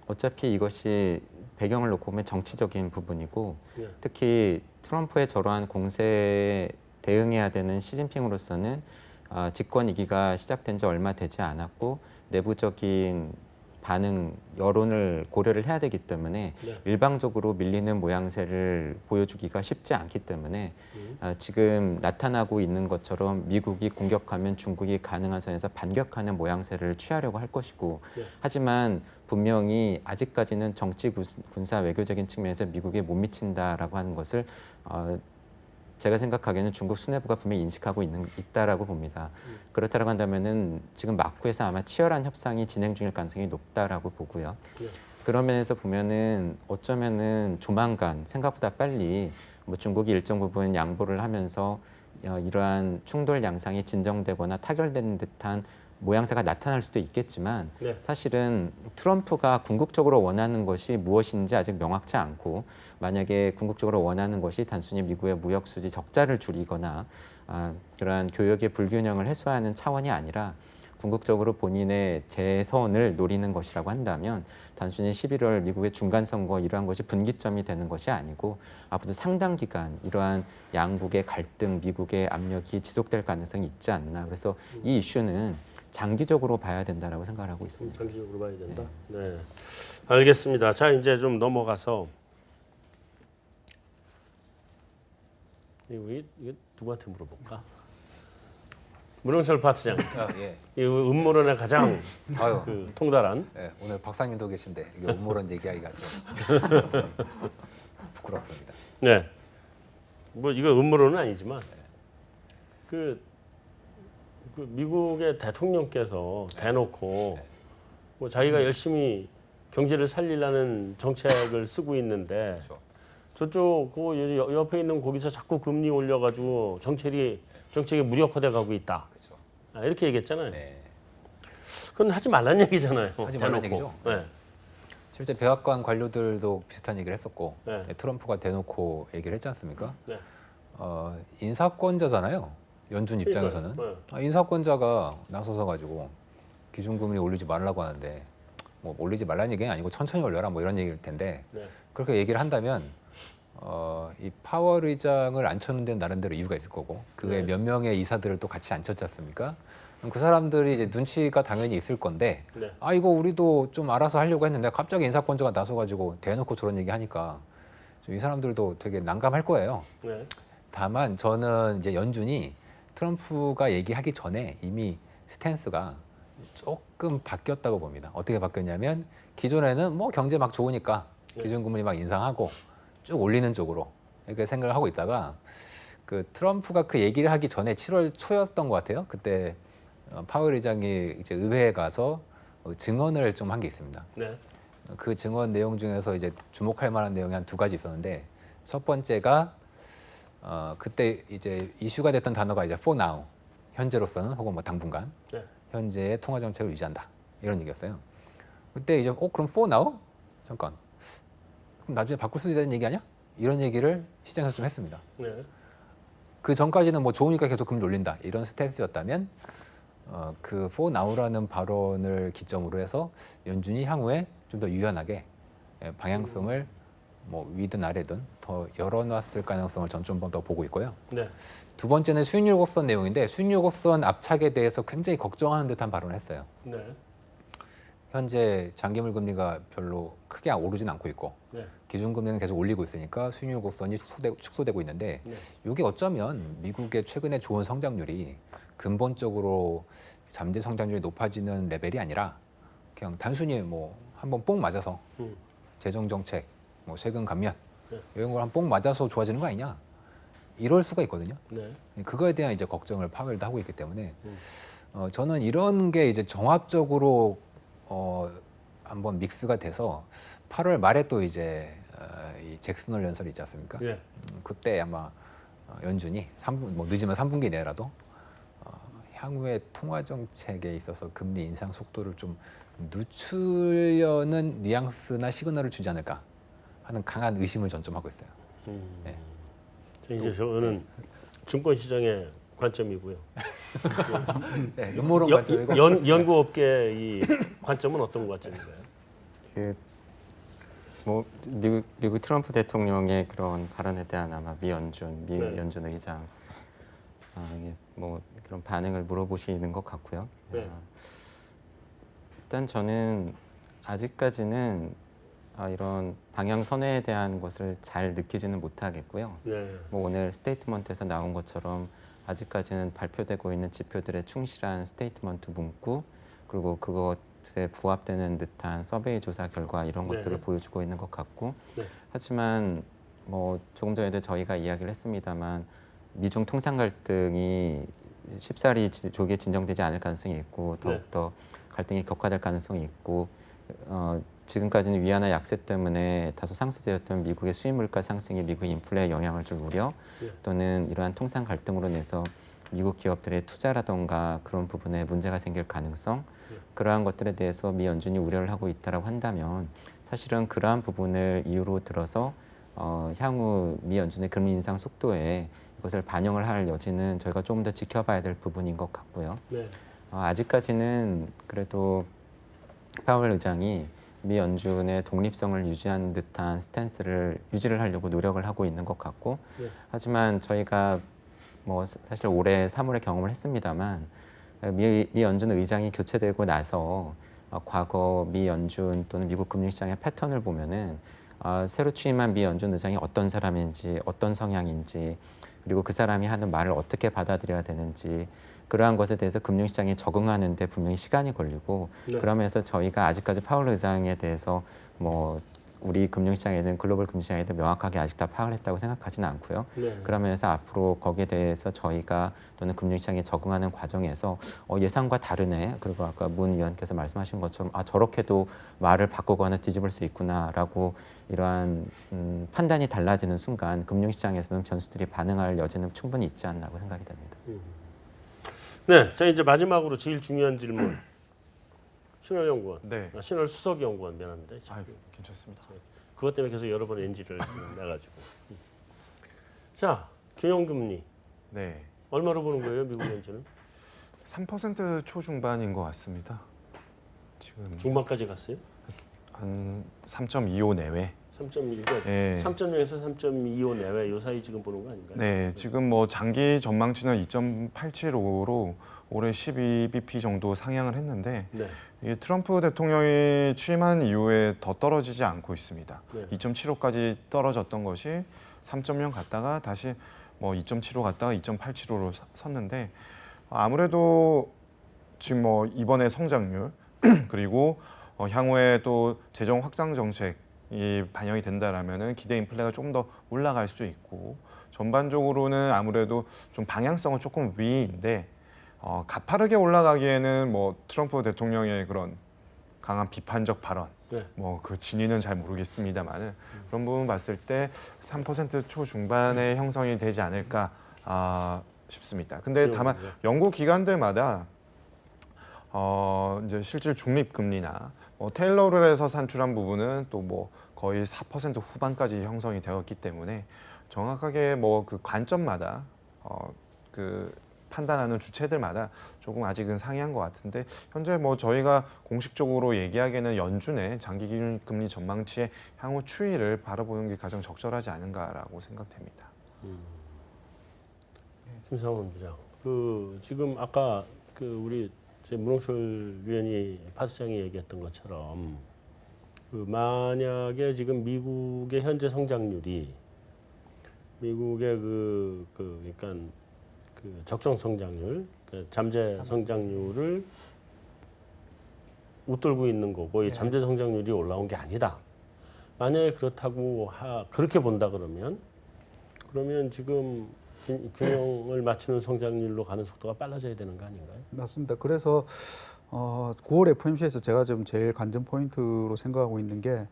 어차피 이것이 배경을 놓고 보면 정치적인 부분이고 네. 특히 트럼프의 저러한 공세에 대응해야 되는 시진핑으로서는 집권 2기가 시작된 지 얼마 되지 않았고 내부적인 반응, 여론을 고려를 해야 되기 때문에 네. 일방적으로 밀리는 모양새를 보여주기가 쉽지 않기 때문에 지금 나타나고 있는 것처럼 미국이 공격하면 중국이 가능한 선에서 반격하는 모양새를 취하려고 할 것이고 네. 하지만 분명히 아직까지는 정치 군사 외교적인 측면에서 미국에 못 미친다라고 하는 것을 제가 생각하기에는 중국 수뇌부가 분명히 인식하고 있다라고 봅니다. 그렇다고 한다면은 지금 마쿠에서 아마 치열한 협상이 진행 중일 가능성이 높다라고 보고요. 네. 그런 면에서 보면은 어쩌면은 조만간 생각보다 빨리 뭐 중국이 일정 부분 양보를 하면서 이러한 충돌 양상이 진정되거나 타결되는 듯한 모양새가 나타날 수도 있겠지만 네. 사실은 트럼프가 궁극적으로 원하는 것이 무엇인지 아직 명확치 않고 만약에 궁극적으로 원하는 것이 단순히 미국의 무역 수지 적자를 줄이거나 그러한 교역의 불균형을 해소하는 차원이 아니라 궁극적으로 본인의 재선을 노리는 것이라고 한다면 단순히 11월 미국의 중간선거 이러한 것이 분기점이 되는 것이 아니고 앞으로 상당 기간 이러한 양국의 갈등, 미국의 압력이 지속될 가능성이 있지 않나. 그래서 이 이슈는 장기적으로 봐야 된다라고 생각을 하고 있습니다. 장기적으로 봐야 된다. 네. 알겠습니다. 자, 이제 좀 넘어가서 이거 누구한테 물어볼까? 문홍철 파트장. 예. 이 음모론의 가장 아유. 그 통달한. 네, 오늘 박상민도 계신데 이게 음모론 얘기하기가 좀 부끄럽습니다. 네. 뭐 이거 음모론은 아니지만 그 미국의 대통령께서 대놓고 뭐 자기가 열심히 경제를 살리려는 정책을 쓰고 있는데 그렇죠. 저쪽 그 옆에 있는 거기서 자꾸 금리 올려가지고 정책이 무력화돼 가고 있다. 그렇죠. 이렇게 얘기했잖아요. 네. 그건 하지 말란 얘기잖아요. 하지 말란 대놓고. 얘기죠. 네. 실제 백악관 관료들도 비슷한 얘기를 했었고 네. 트럼프가 대놓고 얘기를 했지 않습니까? 네. 인사권자잖아요. 연준 입장에서는 그러니까요. 인사권자가 나서서 가지고 기준금리 올리지 말라고 하는데 뭐 올리지 말라는 얘기는 아니고 천천히 올려라 뭐 이런 얘기일 텐데 네. 그렇게 얘기를 한다면 이 파월 의장을 앉혀놓은 데는 나름대로 이유가 있을 거고 그게 네. 몇 명의 이사들을 또 같이 앉혔지 않습니까? 그럼 그 사람들이 이제 눈치가 당연히 있을 건데 네. 이거 우리도 좀 알아서 하려고 했는데 갑자기 인사권자가 나서가지고 대놓고 저런 얘기 하니까 좀 이 사람들도 되게 난감할 거예요. 네. 다만 저는 이제 연준이 트럼프가 얘기하기 전에 이미 스탠스가 조금 바뀌었다고 봅니다. 어떻게 바뀌었냐면 기존에는 뭐 경제 막 좋으니까 기준금리 막 인상하고 쭉 올리는 쪽으로 이렇게 생각을 하고 있다가 그 트럼프가 그 얘기를 하기 전에 7월 초였던 것 같아요. 그때 파월 의장이 이제 의회에 가서 증언을 좀 한 게 있습니다. 네. 그 증언 내용 중에서 이제 주목할 만한 내용이 한 두 가지 있었는데 첫 번째가 그때 이제 이슈가 됐던 단어가 이제 for now 현재로서는 혹은 뭐 당분간 네. 현재의 통화 정책을 유지한다 이런 얘기였어요. 그때 이제 그럼 for now 잠깐 그럼 나중에 바꿀 수도 있다는 얘기 아니야? 이런 얘기를 시장에서 좀 했습니다. 네. 그 전까지는 뭐 좋으니까 계속 금리 올린다 이런 스탠스였다면 그 for now라는 발언을 기점으로 해서 연준이 향후에 좀 더 유연하게 방향성을 뭐 위든 아래든 더 열어놨을 가능성을 전 좀 더 보고 있고요. 네. 두 번째는 수익률 곡선 내용인데 수익률 곡선 압착에 대해서 굉장히 걱정하는 듯한 발언을 했어요. 네. 현재 장기물 금리가 별로 크게 오르진 않고 있고 네. 기준금리는 계속 올리고 있으니까 수익률 곡선이 축소되고 있는데 네. 이게 어쩌면 미국의 최근의 좋은 성장률이 근본적으로 잠재 성장률이 높아지는 레벨이 아니라 그냥 단순히 뭐 한번 뽕 맞아서 재정 정책, 뭐 세금 감면 네. 이런 걸 한 뽕 맞아서 좋아지는 거 아니냐 이럴 수가 있거든요. 네. 그거에 대한 이제 걱정을 파웰도 하고 있기 때문에 저는 이런 게 이제 종합적으로 한번 믹스가 돼서 8월 말에 또 이제 이 잭슨홀 연설이 있지 않습니까? 네. 그때 아마 연준이 3분 뭐 늦으면 3분기 내라도 향후의 통화 정책에 있어서 금리 인상 속도를 좀 늦추려는 뉘앙스나 시그널을 주지 않을까 하는 강한 의심을 전 좀 하고 있어요. 네. 이제 저는 증권 시장의 관점이고요. 네, 음모론 관점이고 연구업계 이 관점은 어떤 관점인가요? 뭐 미국 트럼프 대통령의 그런 발언에 대한 아마 미 네. 연준 의장 뭐 그런 반응을 물어보시는 것 같고요. 네. 일단 저는 아직까지는 이런 방향 선회에 대한 것을 잘 느끼지는 못하겠고요. 네. 뭐 오늘 스테이트먼트에서 나온 것처럼 아직까지는 발표되고 있는 지표들에 충실한 스테이트먼트 문구 그리고 그것에 부합되는 듯한 서베이 조사 결과 이런 네. 것들을 보여주고 있는 것 같고 네. 하지만 뭐 조금 전에도 저희가 이야기를 했습니다만 미중 통상 갈등이 쉽사리 조기에 진정되지 않을 가능성이 있고 더욱더 갈등이 격화될 가능성이 있고 지금까지는 위안화 약세 때문에 다소 상쇄되었던 미국의 수입 물가 상승이 미국의 인플레에 영향을 줄 우려 또는 이러한 통상 갈등으로 인해서 미국 기업들의 투자라던가 그런 부분에 문제가 생길 가능성 그러한 것들에 대해서 미 연준이 우려를 하고 있다라고 한다면 사실은 그러한 부분을 이유로 들어서 향후 미 연준의 금리 인상 속도에 이것을 반영을 할 여지는 저희가 조금 더 지켜봐야 될 부분인 것 같고요. 네. 아직까지는 그래도 파월 의장이 미 연준의 독립성을 유지한 듯한 스탠스를 유지를 하려고 노력을 하고 있는 것 같고 하지만 저희가 뭐 사실 올해 3월에 경험을 했습니다만 미 연준 의장이 교체되고 나서 과거 미 연준 또는 미국 금융시장의 패턴을 보면은 새로 취임한 미 연준 의장이 어떤 사람인지 어떤 성향인지 그리고 그 사람이 하는 말을 어떻게 받아들여야 되는지 그러한 것에 대해서 금융시장에 적응하는 데 분명히 시간이 걸리고 그러면서 저희가 아직까지 파월 의장에 대해서 뭐 우리 금융시장에는 글로벌 금융시장에도 명확하게 아직 다 파악을 했다고 생각하지는 않고요. 네. 그런 면에서 앞으로 거기에 대해서 저희가 또는 금융시장에 적응하는 과정에서 예상과 다르네. 그리고 아까 문 위원께서 말씀하신 것처럼 저렇게도 말을 바꾸거나 뒤집을 수 있구나라고 이러한 판단이 달라지는 순간 금융시장에서는 변수들이 반응할 여지는 충분히 있지 않나고 생각이 됩니다. 네, 자 이제 마지막으로 제일 중요한 질문. 신월연구원, 네. 신월수석연구원 미안한데 괜찮습니다. 그것 때문에 계속 여러 번 NG를 내가지고. 자, 경영금리 네. 얼마로 보는 거예요, 미국 연준은? 3% 초중반인 것 같습니다. 지금 중반까지 갔어요? 한 3.25 내외. 3.1가 네. 3.0에서 3.25 내외 요 사이 지금 보는 거 아닌가요? 네, 지금 뭐 장기 전망치는 2.875로 올해 12bp 정도 상향을 했는데 네. 이 트럼프 대통령이 취임한 이후에 더 떨어지지 않고 있습니다. 네. 2.75까지 떨어졌던 것이 3.0 갔다가 다시 뭐 2.75 갔다가 2.875로 섰는데 아무래도 지금 뭐 이번에 성장률 그리고 향후에 또 재정 확장 정책이 반영이 된다라면은 기대 인플레가 좀 더 올라갈 수 있고 전반적으로는 아무래도 좀 방향성은 조금 위인데 가파르게 올라가기에는 뭐 트럼프 대통령의 그런 강한 비판적 발언, 네. 뭐 그 진위는 잘 모르겠습니다만은 그런 부분 봤을 때 3% 초중반의 형성이 되지 않을까 싶습니다. 근데 다만 연구 기관들마다 이제 실질 중립 금리나 테일러를 해서 산출한 부분은 또 뭐 거의 4% 후반까지 형성이 되었기 때문에 정확하게 뭐 그 관점마다 그 판단하는 주체들마다 조금 아직은 상이한 것 같은데 현재 뭐 저희가 공식적으로 얘기하기에는 연준의 장기 금리 전망치의 향후 추이를 바라보는 게 가장 적절하지 않은가라고 생각됩니다. 김상원 부장, 그 지금 아까 그 우리 문홍철 위원이 파트장이 얘기했던 것처럼 그 만약에 지금 미국의 현재 성장률이 미국의 그러니까 그 적정 성장률, 그 잠재 성장률을 웃돌고 있는 거고 이 잠재 성장률이 올라온 게 아니다. 만약에 그렇다고 그렇게 본다 그러면 지금 균형을 맞추는 성장률로 가는 속도가 빨라져야 되는 거 아닌가요? 맞습니다. 그래서 9월 FOMC에서 제가 좀 제일 관전 포인트로 생각하고 있는 게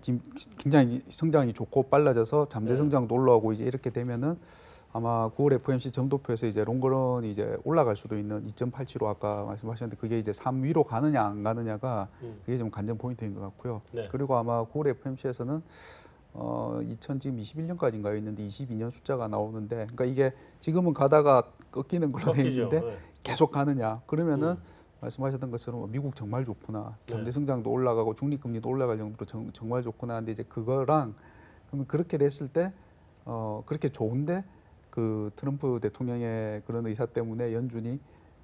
지금 굉장히 성장이 좋고 빨라져서 잠재 성장도 올라오고 이제 이렇게 되면은 아마 9월 FOMC 점도표에서 이제 롱런이 이제 올라갈 수도 있는 2.87로 아까 말씀하셨는데 그게 이제 3 위로 가느냐 안 가느냐가 그게 좀 관전 포인트인 것 같고요. 네. 그리고 아마 9월 FOMC에서는 2021년까지인가요 있는데 22년 숫자가 나오는데 그러니까 이게 지금은 가다가 꺾이는 걸로 돼 있는데 네. 계속 가느냐 그러면은 말씀하셨던 것처럼 미국 정말 좋구나 잠재 성장도 올라가고 중립금리도 올라갈 정도로 정말 좋구나 근데 이제 그거랑 그러면 그렇게 됐을 때 그렇게 좋은데 그 트럼프 대통령의 그런 의사 때문에 연준이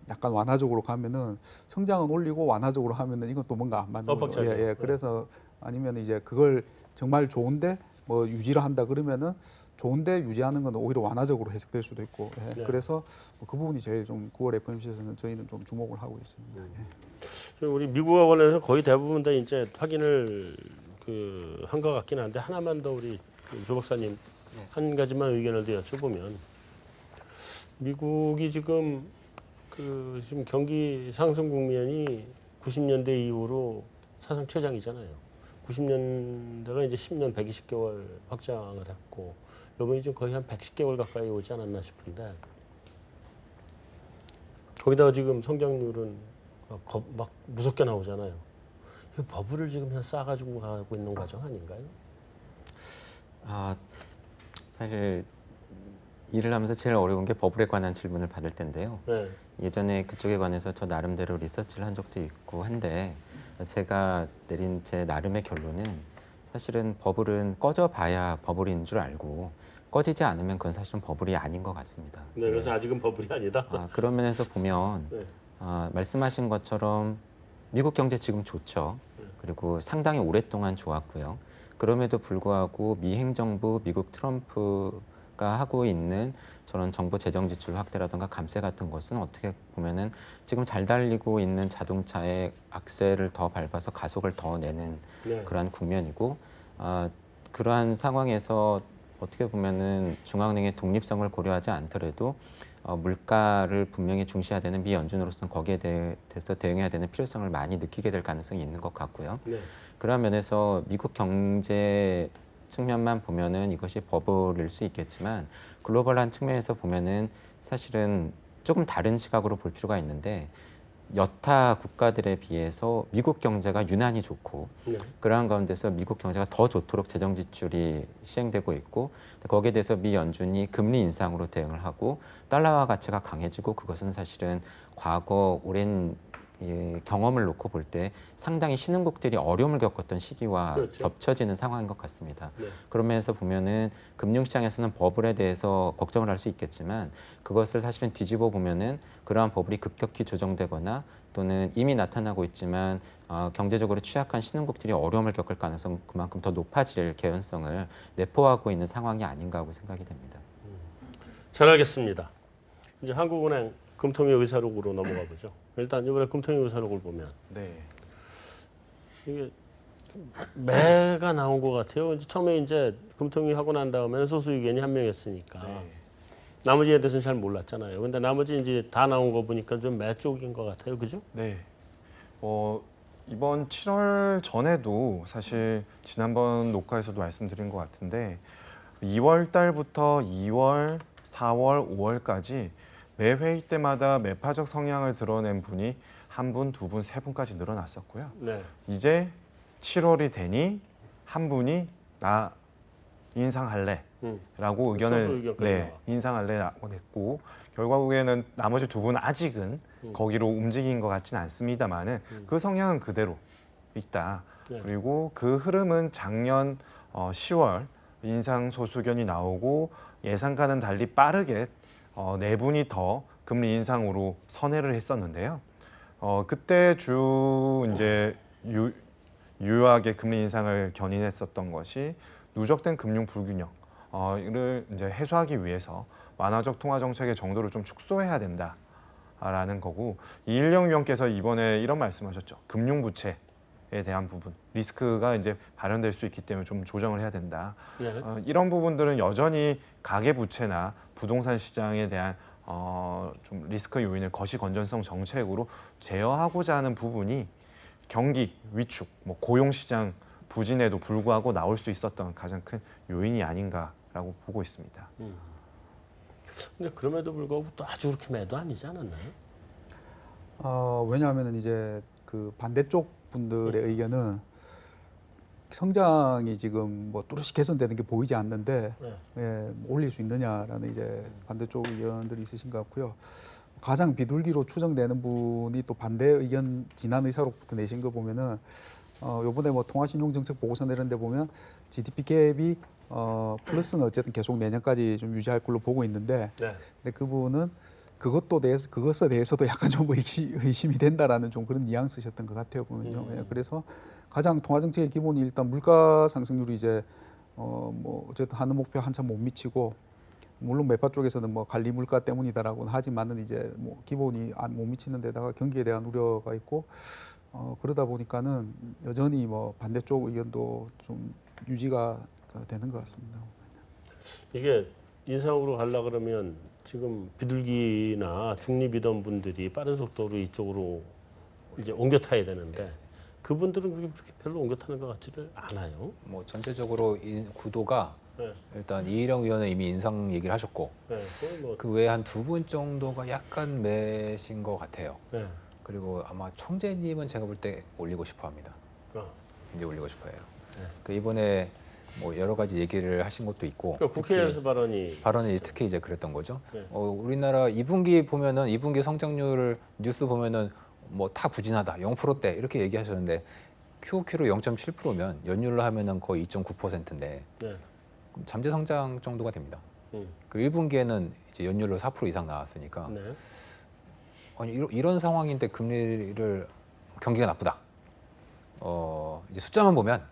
약간 완화적으로 가면은 성장은 올리고 완화적으로 하면은 이건 또 뭔가 안 맞는 거예요. 예. 그래서 아니면 이제 그걸 정말 좋은데 뭐 유지를 한다 그러면은 좋은데 유지하는 건 오히려 완화적으로 해석될 수도 있고. 예. 네. 그래서 그 부분이 제일 좀 9월 FOMC에서는 저희는 좀 주목을 하고 있습니다. 예. 우리 미국과 관련해서 거의 대부분 다 이제 확인을 한 것 같긴 한데 하나만 더 우리 조 박사님 한 가지만 의견을 여쭤보면 미국이 지금 지금 경기 상승 국면이 90년대 이후로 사상 최장이잖아요. 90년대가 이제 10년 120개월 확장을 했고 이번이 지금 거의 한 110개월 가까이 오지 않았나 싶은데 거기다가 지금 성장률은 막 무섭게 나오잖아요. 이 버블을 지금 그냥 쌓아가지고 가고 있는 과정 아닌가요? 사실 일을 하면서 제일 어려운 게 버블에 관한 질문을 받을 텐데요. 네. 예전에 그쪽에 관해서 저 나름대로 리서치를 한 적도 있고 한데 제가 내린 제 나름의 결론은 사실은 버블은 꺼져봐야 버블인 줄 알고 꺼지지 않으면 그건 사실은 버블이 아닌 것 같습니다. 네, 그래서 아직은 버블이 아니다. 그런 면에서 보면 네. 말씀하신 것처럼 미국 경제 지금 좋죠. 그리고 상당히 오랫동안 좋았고요. 그럼에도 불구하고 미 행정부, 미국 트럼프 하고 있는 저런 정부 재정 지출 확대라든가 감세 같은 것은 어떻게 보면은 지금 잘 달리고 있는 자동차의 악셀을 더 밟아서 가속을 더 내는 네. 그러한 국면이고 그러한 상황에서 어떻게 보면은 중앙은행의 독립성을 고려하지 않더라도 물가를 분명히 중시해야 되는 미 연준으로서는 거기에 대해서 대응해야 되는 필요성을 많이 느끼게 될 가능성이 있는 것 같고요. 네. 그런 면에서 미국 경제 측면만 보면은 이것이 버블일 수 있겠지만 글로벌한 측면에서 보면은 사실은 조금 다른 시각으로 볼 필요가 있는데 여타 국가들에 비해서 미국 경제가 유난히 좋고 네. 그러한 가운데서 미국 경제가 더 좋도록 재정 지출이 시행되고 있고 거기에 대해서 미 연준이 금리 인상으로 대응을 하고 달러화 가치가 강해지고 그것은 사실은 과거 오랜 경험을 놓고 볼 때 상당히 신흥국들이 어려움을 겪었던 시기와 그렇죠. 겹쳐지는 상황인 것 같습니다. 네. 그런 면에서 보면은 금융시장에서는 버블에 대해서 걱정을 할 수 있겠지만 그것을 사실은 뒤집어 보면은 그러한 버블이 급격히 조정되거나 또는 이미 나타나고 있지만 경제적으로 취약한 신흥국들이 어려움을 겪을 가능성 그만큼 더 높아질 개연성을 내포하고 있는 상황이 아닌가 하고 생각이 됩니다. 잘 알겠습니다. 이제 한국은행 금통위 의사록으로 넘어가 보죠. 일단 이번에 금통위 의사록을 보면 네. 이게 매가 나온 것 같아요. 이제 처음에 이제 금통위 하고 난 다음에는 소수 의견이 한 명이었으니까 네. 나머지에 대해서는 잘 몰랐잖아요. 근데 나머지 이제 다 나온 거 보니까 좀 매 쪽인 것 같아요. 그죠? 네. 이번 7월 전에도 사실 지난번 녹화에서도 말씀드린 것 같은데 2월 달부터 2월, 4월, 5월까지 매 회의 때마다 매파적 성향을 드러낸 분이 한 분, 두 분, 세 분까지 늘어났었고요. 네. 이제 7월이 되니 한 분이 나 인상할래 라고 소수 의견을 의견까지 나와. 인상할래라고 냈고 결국에는 나머지 두 분은 아직은 거기로 움직인 것 같지는 않습니다만은 그 성향은 그대로 있다. 네. 그리고 그 흐름은 작년 10월 인상 소수견이 나오고 예상과는 달리 빠르게 네 분이 더 금리 인상으로 선회를 했었는데요. 그때 주 이제 유효하게 금리 인상을 견인했었던 것이 누적된 금융 불균형을 이제 해소하기 위해서 완화적 통화 정책의 정도를 좀 축소해야 된다라는 거고 이일영 위원께서 이번에 이런 말씀하셨죠. 금융 부채에 대한 부분 리스크가 이제 발현될 수 있기 때문에 좀 조정을 해야 된다. 네. 이런 부분들은 여전히 가계 부채나 부동산 시장에 대한 좀 리스크 요인을 거시 건전성 정책으로 제어하고자 하는 부분이 경기 위축, 뭐 고용 시장 부진에도 불구하고 나올 수 있었던 가장 큰 요인이 아닌가라고 보고 있습니다. 근데 그럼에도 불구하고 또 아주 그렇게 매도 아니지 않았나요? 왜냐하면 이제 그 반대쪽 분들의 의견은 성장이 지금 뭐 뚜렷이 개선되는 게 보이지 않는데 네. 뭐 올릴 수 있느냐라는 이제 반대쪽 의견들이 있으신 것 같고요. 가장 비둘기로 추정되는 분이 또 반대 의견 지난 의사록부터 내신 거 보면은 요번에 뭐 통화신용정책 보고서 내는데 보면 GDP 갭이 플러스는 어쨌든 계속 내년까지 좀 유지할 걸로 보고 있는데 네. 근데 그분은 그것에 대해서도 약간 좀 의심이 된다라는 좀 그런 뉘앙스셨던 것 같아요 보면요. 예, 그래서 가장 통화 정책의 기본이 일단 물가 상승률이 이제 뭐 어쨌든 하는 목표 한참 못 미치고 물론 매파 쪽에서는 뭐 관리 물가 때문이다라고는 하지만은 이제 뭐 기본이 못 미치는 데다가 경기에 대한 우려가 있고 그러다 보니까는 여전히 뭐 반대쪽 의견도 좀 유지가 되는 것 같습니다. 이게 인상으로 가려 그러면 지금 비둘기나 중립이던 분들이 빠른 속도로 이쪽으로 이제 옮겨 타야 되는데 그분들은 그렇게 별로 옮겨 타는 것 같지를 않아요. 뭐 전체적으로 구도가 네. 일단 이일영 위원은 이미 인상 얘기를 하셨고 네. 거의 뭐, 그 외에 한 두 분 정도가 약간 매신 것 같아요. 네. 그리고 아마 총재님은 제가 볼 때 올리고 싶어합니다. 어. 이제 올리고 싶어해요. 네. 그 이번에 뭐 여러 가지 얘기를 하신 것도 있고 그러니까 국회에서 발언이 특히 이제 그랬던 거죠. 네. 우리나라 2분기 보면은 2분기 성장률 뉴스 보면은 뭐 다 부진하다 0%대 이렇게 얘기하셨는데 QOQ로 0.7%면 연율로 하면은 거의 2.9%인데 네. 잠재 성장 정도가 됩니다. 음. 그리고 1분기에는 이제 연율로 4% 이상 나왔으니까 네. 아니 이런 상황인데 금리를 경기가 나쁘다. 이제 숫자만 보면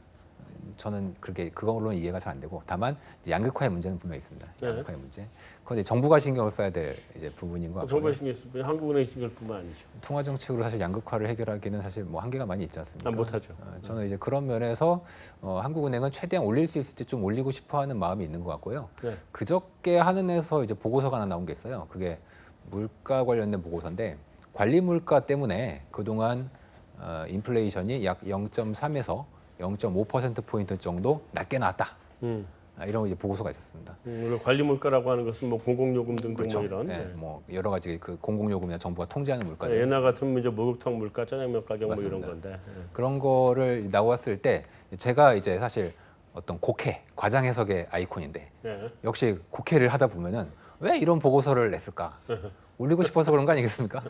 저는 그렇게 그걸로는 이해가 잘 안 되고 다만 이제 양극화의 문제는 분명히 있습니다. 네. 양극화의 문제. 그런데 정부가 신경을 써야 될 이제 부분인 것 같고요. 정부가 신경 쓰면 한국은행 신경뿐만 아니죠. 통화 정책으로 사실 양극화를 해결하기는 사실 뭐 한계가 많이 있지 않습니까? 못하죠. 저는 이제 그런 면에서 한국은행은 최대한 올릴 수 있을 때 좀 올리고 싶어하는 마음이 있는 것 같고요. 네. 그저께 한은에서 이제 보고서가 하나 나온 게 있어요. 그게 물가 관련된 보고서인데 관리 물가 때문에 그동안 인플레이션이 약 0.3에서 0.5% 포인트 정도 낮게 나왔다. 이런 이제 보고서가 있었습니다. 물론 관리 물가라고 하는 것은 뭐 공공요금 등등 그렇죠. 뭐 이런. 네, 뭐 여러 가지 그 공공요금이나 정부가 통제하는 물가들. 네, 옛날 같으면 이제 목욕탕 물가, 짜장면 가격 뭐 이런 맞습니다. 건데. 그런 거를 나왔을 때 제가 이제 사실 어떤 곡해, 과장 해석의 아이콘인데 네. 역시 곡해를 하다 보면은 왜 이런 보고서를 냈을까? 올리고 싶어서 그런 거 아니겠습니까?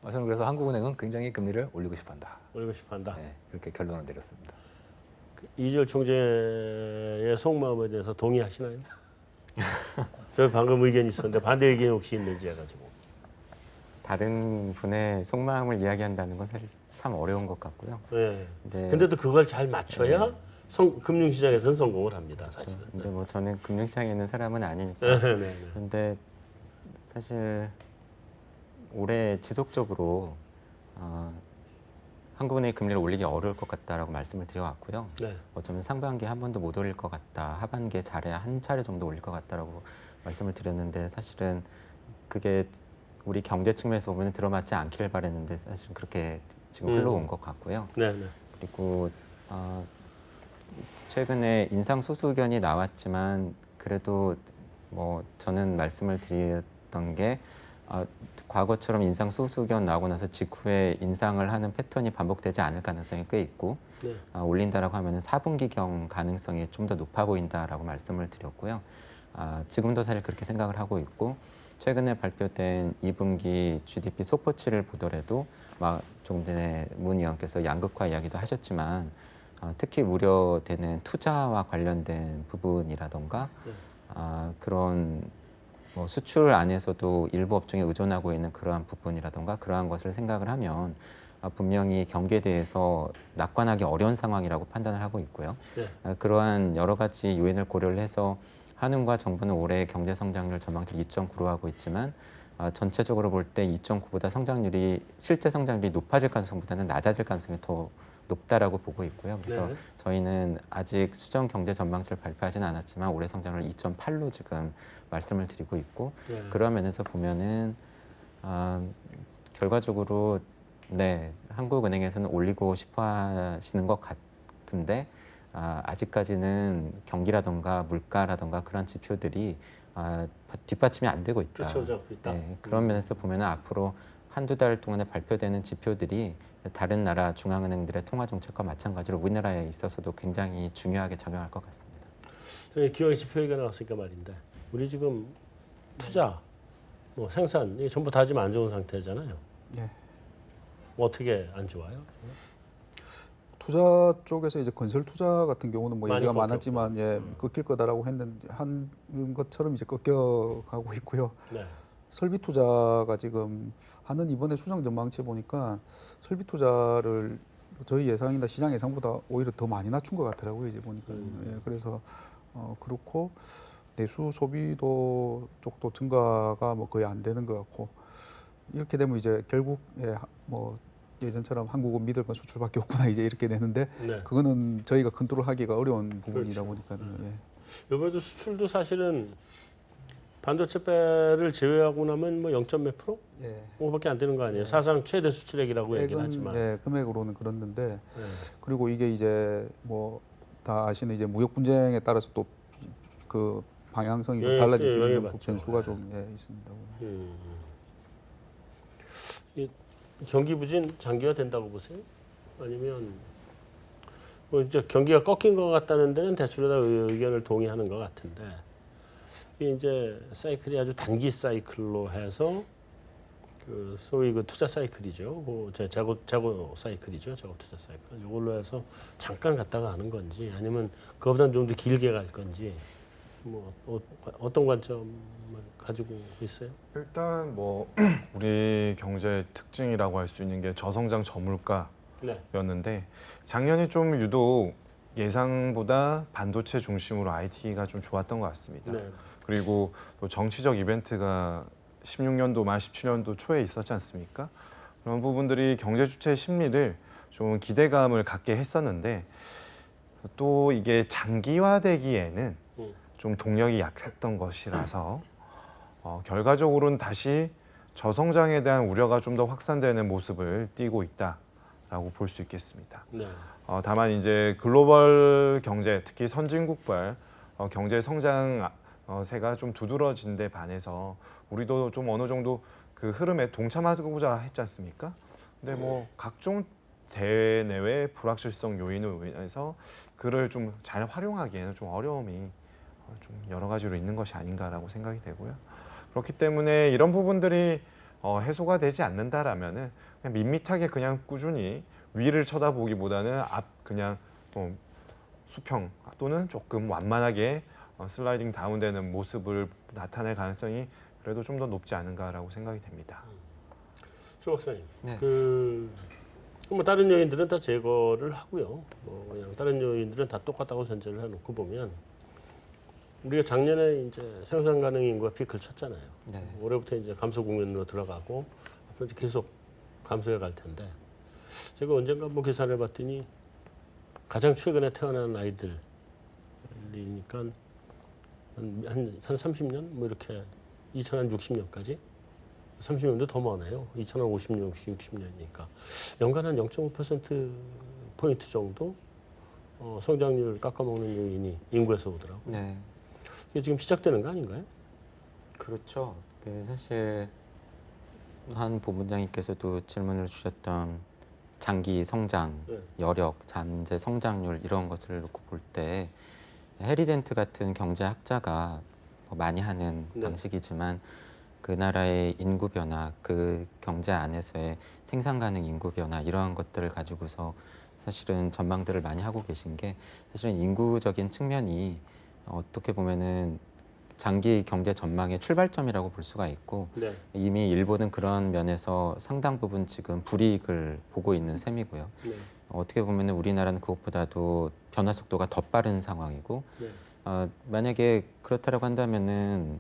저는 그래서 한국은행은 굉장히 금리를 올리고 싶어한다. 올리고 싶어한다. 네, 그렇게 결론을 내렸습니다. 이재열 총재의 속마음에 대해서 동의하시나요? 저 방금 의견이 있었는데 반대 의견이 혹시 있는지 해가지고. 다른 분의 속마음을 이야기한다는 건 사실 참 어려운 것 같고요. 네. 근데, 근데 또 그걸 잘 맞춰야 금융시장에서는 성공을 합니다, 사실. 근데 뭐 저는 금융시장에 있는 사람은 아니니까. 네, 네. 근데 사실 올해 지속적으로 한국은행이 금리를 올리기 어려울 것 같다라고 말씀을 드려왔고요. 네. 어쩌면 상반기에 한 번도 못 올릴 것 같다. 하반기에 잘해야 한 차례 정도 올릴 것 같다라고 말씀을 드렸는데 사실은 그게 우리 경제 측면에서 보면 들어맞지 않기를 바랬는데 사실 그렇게 지금 흘러온 것 같고요. 네, 네. 그리고 최근에 인상 소수 의견이 나왔지만 그래도 뭐 저는 말씀을 드렸던 게 과거처럼 인상 소수 의견 나오고 나서 직후에 인상을 하는 패턴이 반복되지 않을 가능성이 꽤 있고 네. 올린다라고 하면 4분기경 가능성이 좀 더 높아 보인다라고 말씀을 드렸고요. 지금도 사실 그렇게 생각을 하고 있고 최근에 발표된 2분기 GDP 속보치를 보더라도 조금 전에 문 의원께서 양극화 이야기도 하셨지만 특히 우려되는 투자와 관련된 부분이라던가 그런 뭐 수출 안에서도 일부 업종에 의존하고 있는 그러한 부분이라던가 그러한 것을 생각을 하면 분명히 경기에 대해서 낙관하기 어려운 상황이라고 판단을 하고 있고요. 네. 그러한 여러 가지 요인을 고려를 해서 한은과 정부는 올해 경제 성장률 전망치를 2.9로 하고 있지만 전체적으로 볼 때 2.9보다 실제 성장률이 높아질 가능성보다는 낮아질 가능성이 더 높다라고 보고 있고요. 그래서 네. 저희는 아직 수정 경제 전망치를 발표하지는 않았지만 올해 성장률 2.8로 지금 말씀을 드리고 있고 네. 그런 면에서 보면은 결과적으로 네 한국은행에서는 올리고 싶어하시는 것 같은데 아직까지는 경기라던가 물가라던가 그런 지표들이 뒷받침이 안 되고 있다. 쫓아오지 있다. 네, 그런 면에서 보면은 앞으로 한두 달 동안에 발표되는 지표들이 다른 나라 중앙은행들의 통화 정책과 마찬가지로 우리나라에 있어서도 굉장히 중요하게 작용할 것 같습니다. 기왕 지표 얘기가 나왔으니까 말인데 우리 지금 투자, 뭐 생산 이게 전부 다 지금 안 좋은 상태잖아요. 예. 어떻게 안 좋아요? 투자 쪽에서 이제 건설 투자 같은 경우는 뭐 많이 얘기가 꺾였고. 많았지만 꺾일 거다라고 했는데 한 것처럼 이제 꺾여가고 있고요. 네. 설비 투자가 지금 하는 이번에 수정 전망치에 보니까 설비 투자를 저희 예상이나 시장 예상보다 오히려 더 많이 낮춘 것 같더라고요. 이제 보니까 예, 그래서 그렇고 내수 소비도 쪽도 증가가 뭐 거의 안 되는 것 같고 이렇게 되면 이제 결국 뭐 예전처럼 한국은 믿을 건 수출밖에 없구나 이제 이렇게 되는데 네. 그거는 저희가 컨트롤하기가 어려운 부분이다 그렇죠. 보니까 예. 이번에도 수출도 사실은 반도체배를 제외하고 나면 뭐 0. 몇 프로? 예. 그거밖에 안 되는 거 아니에요? 사상 최대 수출액이라고 얘기는 하지만. 예, 금액으로는 그렇는데 네. 그리고 이게 이제 뭐 다 아시는 이제 무역 분쟁에 따라서 또 그 방향성이 좀 예, 달라질 수 예, 있는 맞죠. 변수가 예. 좀 있습니다. 이 경기 부진 장기화 된다고 보세요? 아니면 뭐 이제 경기가 꺾인 것 같다는 데는 대충 다 의견을 동의하는 것 같은데 이게 이제 사이클이 아주 단기 사이클로 해서 그 소위 그 투자 사이클이죠. 그 재고 사이클이죠. 재고 투자 사이클. 이걸로 해서 잠깐 갔다가 하는 건지 아니면 그거보다 좀 더 길게 갈 건지 뭐 어떤 관점을 가지고 있어요? 일단 뭐 우리 경제의 특징이라고 할 수 있는 게 저성장 저물가였는데 네. 작년에 좀 유독 예상보다 반도체 중심으로 IT가 좀 좋았던 것 같습니다. 네. 그리고 또 정치적 이벤트가 16년도 말 17년도 초에 있었지 않습니까? 그런 부분들이 경제 주체의 심리를 좀 기대감을 갖게 했었는데 또 이게 장기화되기에는 좀 동력이 약했던 것이라서 결과적으로는 다시 저성장에 대한 우려가 좀 더 확산되는 모습을 띠고 있다라고 볼 수 있겠습니다. 네. 다만 이제 글로벌 경제, 특히 선진국발 경제 성장세가 좀 두드러진 데 반해서 우리도 좀 어느 정도 그 흐름에 동참하고자 했지 않습니까? 근데 뭐 각종 대내외 불확실성 요인으로 인해서 그를 좀 잘 활용하기에는 좀 어려움이 좀 여러 가지로 있는 것이 아닌가라고 생각이 되고요. 그렇기 때문에 이런 부분들이 해소가 되지 않는다라면은 그냥 밋밋하게 그냥 꾸준히 위를 쳐다보기보다는 앞 그냥 수평 또는 조금 완만하게 슬라이딩 다운되는 모습을 나타낼 가능성이 그래도 좀 더 높지 않은가라고 생각이 됩니다. 조 박사님, 네. 뭐 다른 요인들은 다 제거를 하고요. 뭐 그냥 다른 요인들은 다 똑같다고 전제를 해놓고 보면 우리가 작년에 이제 생산 가능 인구가 피크를 쳤잖아요. 네. 올해부터 이제 감소 국면으로 들어가고 앞으로 이제 계속 감소해 갈 텐데 제가 언젠가 뭐 계산해 봤더니 가장 최근에 태어난 아이들이니까 한 30년 뭐 이렇게 2060년까지 30년도 더 많아요. 2050년, 60년이니까 연간 한 0.5% 포인트 정도 성장률 깎아먹는 요인이 인구에서 오더라고요. 네. 이게 지금 시작되는 거 아닌가요? 그렇죠. 사실 한 본부장님께서도 질문을 주셨던 장기 성장, 네. 여력, 잠재 성장률 이런 것을 놓고 볼 때 해리덴트 같은 경제학자가 뭐 많이 하는 네. 방식이지만 그 나라의 인구 변화, 그 경제 안에서의 생산 가능 인구 변화 이러한 것들을 가지고서 사실은 전망들을 많이 하고 계신 게 사실은 인구적인 측면이 어떻게 보면은 장기 경제 전망의 출발점이라고 볼 수가 있고 네. 이미 일본은 그런 면에서 상당 부분 지금 불이익을 보고 있는 셈이고요. 네. 어떻게 보면 우리나라는 그것보다도 변화 속도가 더 빠른 상황이고 네. 만약에 그렇다라고 한다면은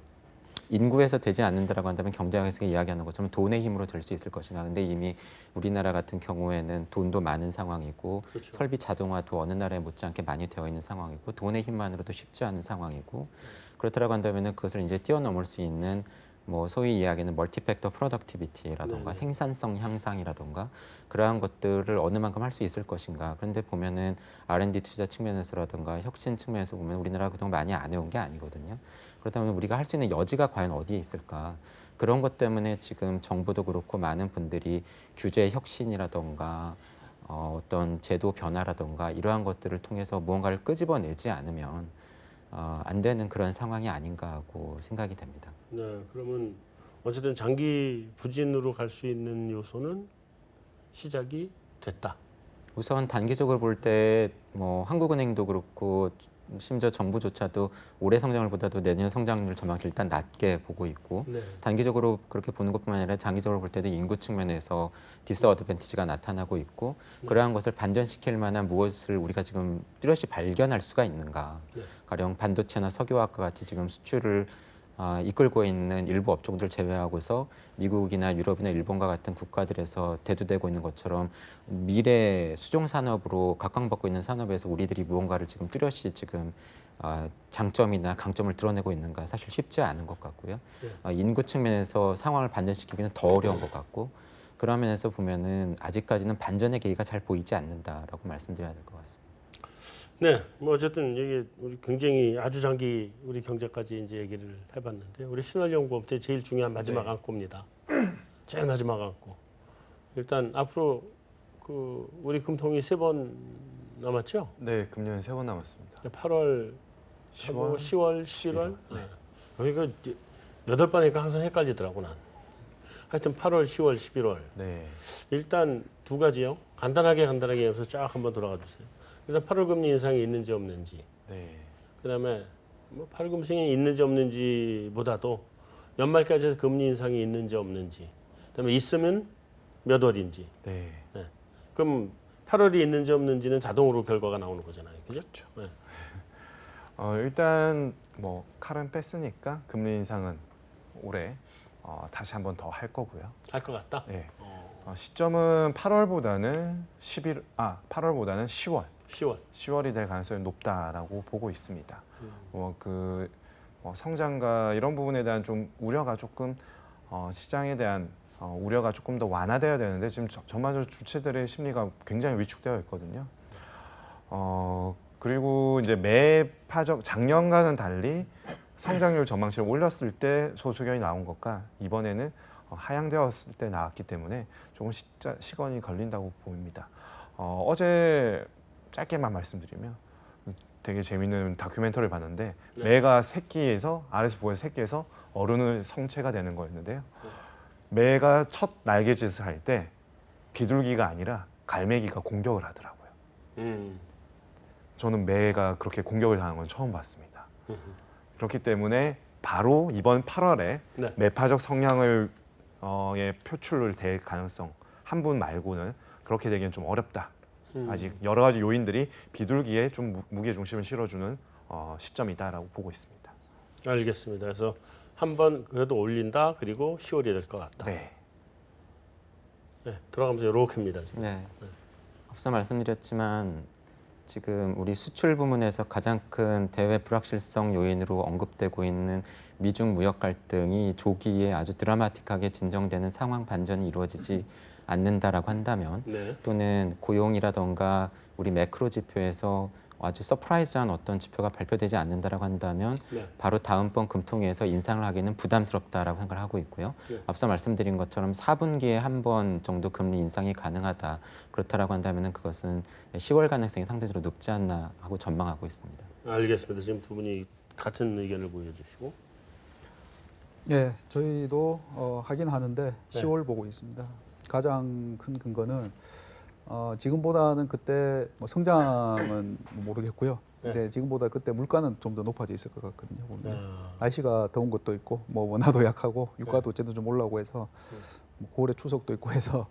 인구에서 되지 않는다라고 한다면 경제학에서 이야기하는 것처럼 돈의 힘으로 될 수 있을 것인가. 근데 이미 우리나라 같은 경우에는 돈도 많은 상황이고 그렇죠. 설비 자동화도 어느 나라에 못지않게 많이 되어 있는 상황이고 돈의 힘만으로도 쉽지 않은 상황이고 그렇다라고 한다면은 그것을 이제 뛰어넘을 수 있는 뭐 소위 이야기하는 멀티팩터 프로덕티비티라던가 네네. 생산성 향상이라던가 그러한 것들을 어느 만큼 할 수 있을 것인가. 그런데 보면은 R&D 투자 측면에서라던가 혁신 측면에서 보면 우리나라가 그동안 많이 안 해온 게 아니거든요. 그렇다면 우리가 할 수 있는 여지가 과연 어디에 있을까? 그런 것 때문에 지금 정부도 그렇고 많은 분들이 규제 혁신이라던가 어떤 제도 변화라던가 이러한 것들을 통해서 무언가를 끄집어내지 않으면 안 되는 그런 상황이 아닌가 하고 생각이 됩니다. 네. 그러면 어쨌든 장기 부진으로 갈 수 있는 요소는 시작이 됐다. 우선 단기적으로 볼 때 뭐 한국은행도 그렇고 심지어 정부조차도 올해 성장을 보다도 내년 성장률 전망을 일단 낮게 보고 있고 네. 단기적으로 그렇게 보는 것뿐만 아니라 장기적으로 볼 때도 인구 측면에서 디스어드밴티지가 나타나고 있고 그러한 것을 반전시킬 만한 무엇을 우리가 지금 뚜렷이 발견할 수가 있는가. 네. 가령 반도체나 석유화학과 같이 지금 수출을 이끌고 있는 일부 업종들 제외하고서 미국이나 유럽이나 일본과 같은 국가들에서 대두되고 있는 것처럼 미래 수종 산업으로 각광받고 있는 산업에서 우리들이 무언가를 지금 뚜렷이 지금 장점이나 강점을 드러내고 있는가 사실 쉽지 않은 것 같고요. 인구 측면에서 상황을 반전시키기는 더 어려운 것 같고 그런 면에서 보면은 아직까지는 반전의 계기가 잘 보이지 않는다라고 말씀드려야 될 것 같습니다. 네, 뭐 어쨌든 이게 우리 굉장히 아주 장기 우리 경제까지 이제 얘기를 해봤는데 우리 신월연구원때 제일 중요한 마지막 안고입니다. 제일 마지막 안고. 일단 앞으로 그 우리 금통이 3번 남았죠? 네, 금년 3번 남았습니다. 8월, 10월, 10월, 11월. 네. 그러니까 8번이니까 항상 헷갈리더라고 난. 하여튼 8월, 10월, 11월. 네. 일단 두 가지요. 간단하게 해서 쫙 한번 돌아가 주세요. 일단 8월 금리 인상이 있는지 없는지. 네. 그다음에 뭐 8월 금리 있는지 없는지보다도 연말까지 해서 금리 인상이 있는지 없는지. 그다음에 있으면 몇 월인지. 네. 그럼 8월이 있는지 없는지는 자동으로 결과가 나오는 거잖아요. 그죠? 네. 일단 뭐 칼은 뺐으니까 금리 인상은 올해 다시 한 번 더 할 거고요. 할 것 같다. 예. 시점은 8월보다는 10월. 10월이 될 가능성이 높다라고 보고 있습니다. 성장과 이런 부분에 대한 좀 우려가 조금 시장에 대한 우려가 조금 더 완화돼야 되는데 지금 전반적으로 주체들의 심리가 굉장히 위축되어 있거든요. 그리고 이제 매파적 작년과는 달리 성장률 전망치를 올렸을 때 소수견이 나온 것과 이번에는 하향되었을 때 나왔기 때문에 조금 시간이 걸린다고 보입니다. 어제 짧게만 말씀드리면 되게 재밌는 다큐멘터리를 봤는데 네. 매가 새끼에서 아래서 보여서 새끼에서 어른의 성체가 되는 거였는데요. 매가 첫 날개짓을 할 때 비둘기가 아니라 갈매기가 공격을 하더라고요. 저는 매가 그렇게 공격을 당한 건 처음 봤습니다. 그렇기 때문에 바로 이번 8월에 네. 매파적 성향을 의 표출을 될 가능성 한 분 말고는 그렇게 되기는 좀 어렵다. 아직 여러 가지 요인들이 비둘기에 좀 무게 중심을 실어주는 시점이다라고 보고 있습니다. 알겠습니다. 그래서 한번 그래도 올린다. 그리고 10월이 될 것 같다. 네. 네, 돌아가면서 이렇게입니다. 지금. 네. 앞서 말씀드렸지만 지금 우리 수출 부문에서 가장 큰 대외 불확실성 요인으로 언급되고 있는 미중 무역 갈등이 조기에 아주 드라마틱하게 진정되는 상황 반전이 이루어지지 않는다라고 한다면 네. 또는 고용이라던가 우리 매크로 지표에서 아주 서프라이즈한 어떤 지표가 발표되지 않는다라고 한다면 네. 바로 다음번 금통위에서 인상을 하기는 부담스럽다라고 생각을 하고 있고요. 네. 앞서 말씀드린 것처럼 4분기에 한 번 정도 금리 인상이 가능하다. 그렇다라고 한다면 그것은 10월 가능성이 상대적으로 높지 않나 하고 전망하고 있습니다. 알겠습니다. 지금 두 분이 같은 의견을 보여주시고. 예, 저희도 하긴 하는데 10월 보고 있습니다. 가장 큰 근거는 지금보다는 그때 뭐 성장은 모르겠고요. 근데 지금보다 그때 물가는 좀 더 높아져 있을 것 같거든요. 보면. 날씨가 더운 것도 있고 뭐 원화도 약하고 유가도 어쨌든 좀 올라오고 해서 뭐 9월에 추석도 있고 해서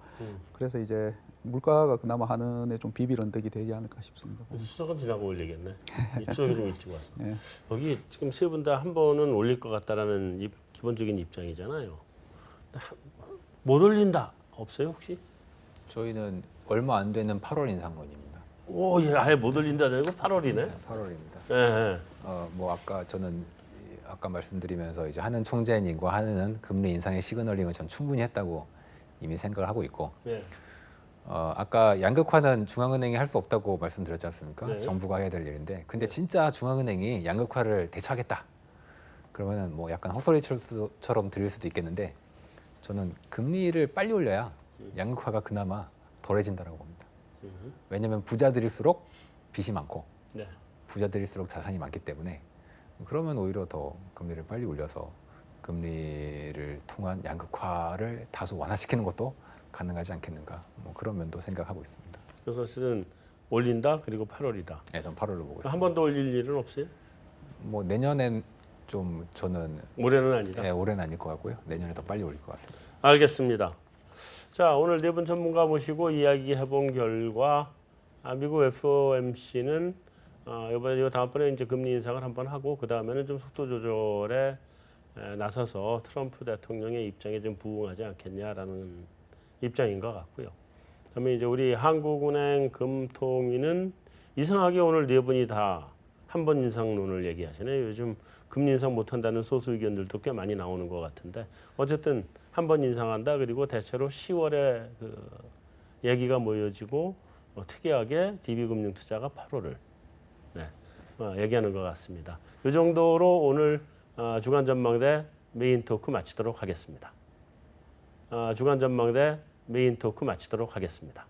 그래서 이제 물가가 그나마 한은에 좀 비비런덕이 되지 않을까 싶습니다. 추석은 지나고 올리겠네. 이 추석이 좀 일찍 와서. 예. 여기 지금 세 분 다 한 번은 올릴 것 같다라는 기본적인 입장이잖아요. 못 올린다. 없어요 혹시? 저희는 얼마 안 되는 8월 인상론입니다. 오, 예, 아예 못 올린다는 거 8월이네. 네, 8월입니다. 예, 예. 뭐 아까 저는 아까 말씀드리면서 이제 한은 총재님과 한은은 금리 인상의 시그널링을 전 충분히 했다고 이미 생각을 하고 있고 예. 아까 양극화는 중앙은행이 할 수 없다고 말씀드렸지 않습니까? 네. 정부가 해야 될 일인데 근데 진짜 중앙은행이 양극화를 대처하겠다. 그러면은 뭐 약간 헛소리처럼 들릴 수도 있겠는데 저는 금리를 빨리 올려야 양극화가 그나마 덜해진다라고 봅니다. 왜냐하면 부자들일수록 빚이 많고 네. 부자들일수록 자산이 많기 때문에 그러면 오히려 더 금리를 빨리 올려서 금리를 통한 양극화를 다소 완화시키는 것도 가능하지 않겠는가 뭐 그런 면도 생각하고 있습니다. 그래서 사실은 올린다 그리고 8월이다. 네, 전 8월로 보고 있습니다. 한 번 더 올릴 일은 없어요? 뭐 내년엔 좀 저는 올해는 아니다. 올해는 아닐 것 같고요. 내년에 더 빨리 올릴 것 같습니다. 알겠습니다. 자, 오늘 네 분 전문가 모시고 이야기해본 결과 미국 FOMC는 이번에 다음번에 이제 금리 인상을 한번 하고 그 다음에는 좀 속도 조절에 나서서 트럼프 대통령의 입장에 좀 부응하지 않겠냐라는 입장인 것 같고요. 그다음에 이제 우리 한국은행 금통위는 이상하게 오늘 네 분이 다 한 번 인상론을 얘기하시네요. 요즘 금리 인상 못한다는 소수 의견들도 꽤 많이 나오는 것 같은데 어쨌든 한 번 인상한다. 그리고 대체로 10월에 그 얘기가 모여지고 특이하게 DB금융투자가 8월을 얘기하는 것 같습니다. 이 정도로 오늘 주간 전망대 메인 토크 마치도록 하겠습니다. 주간 전망대 메인 토크 마치도록 하겠습니다.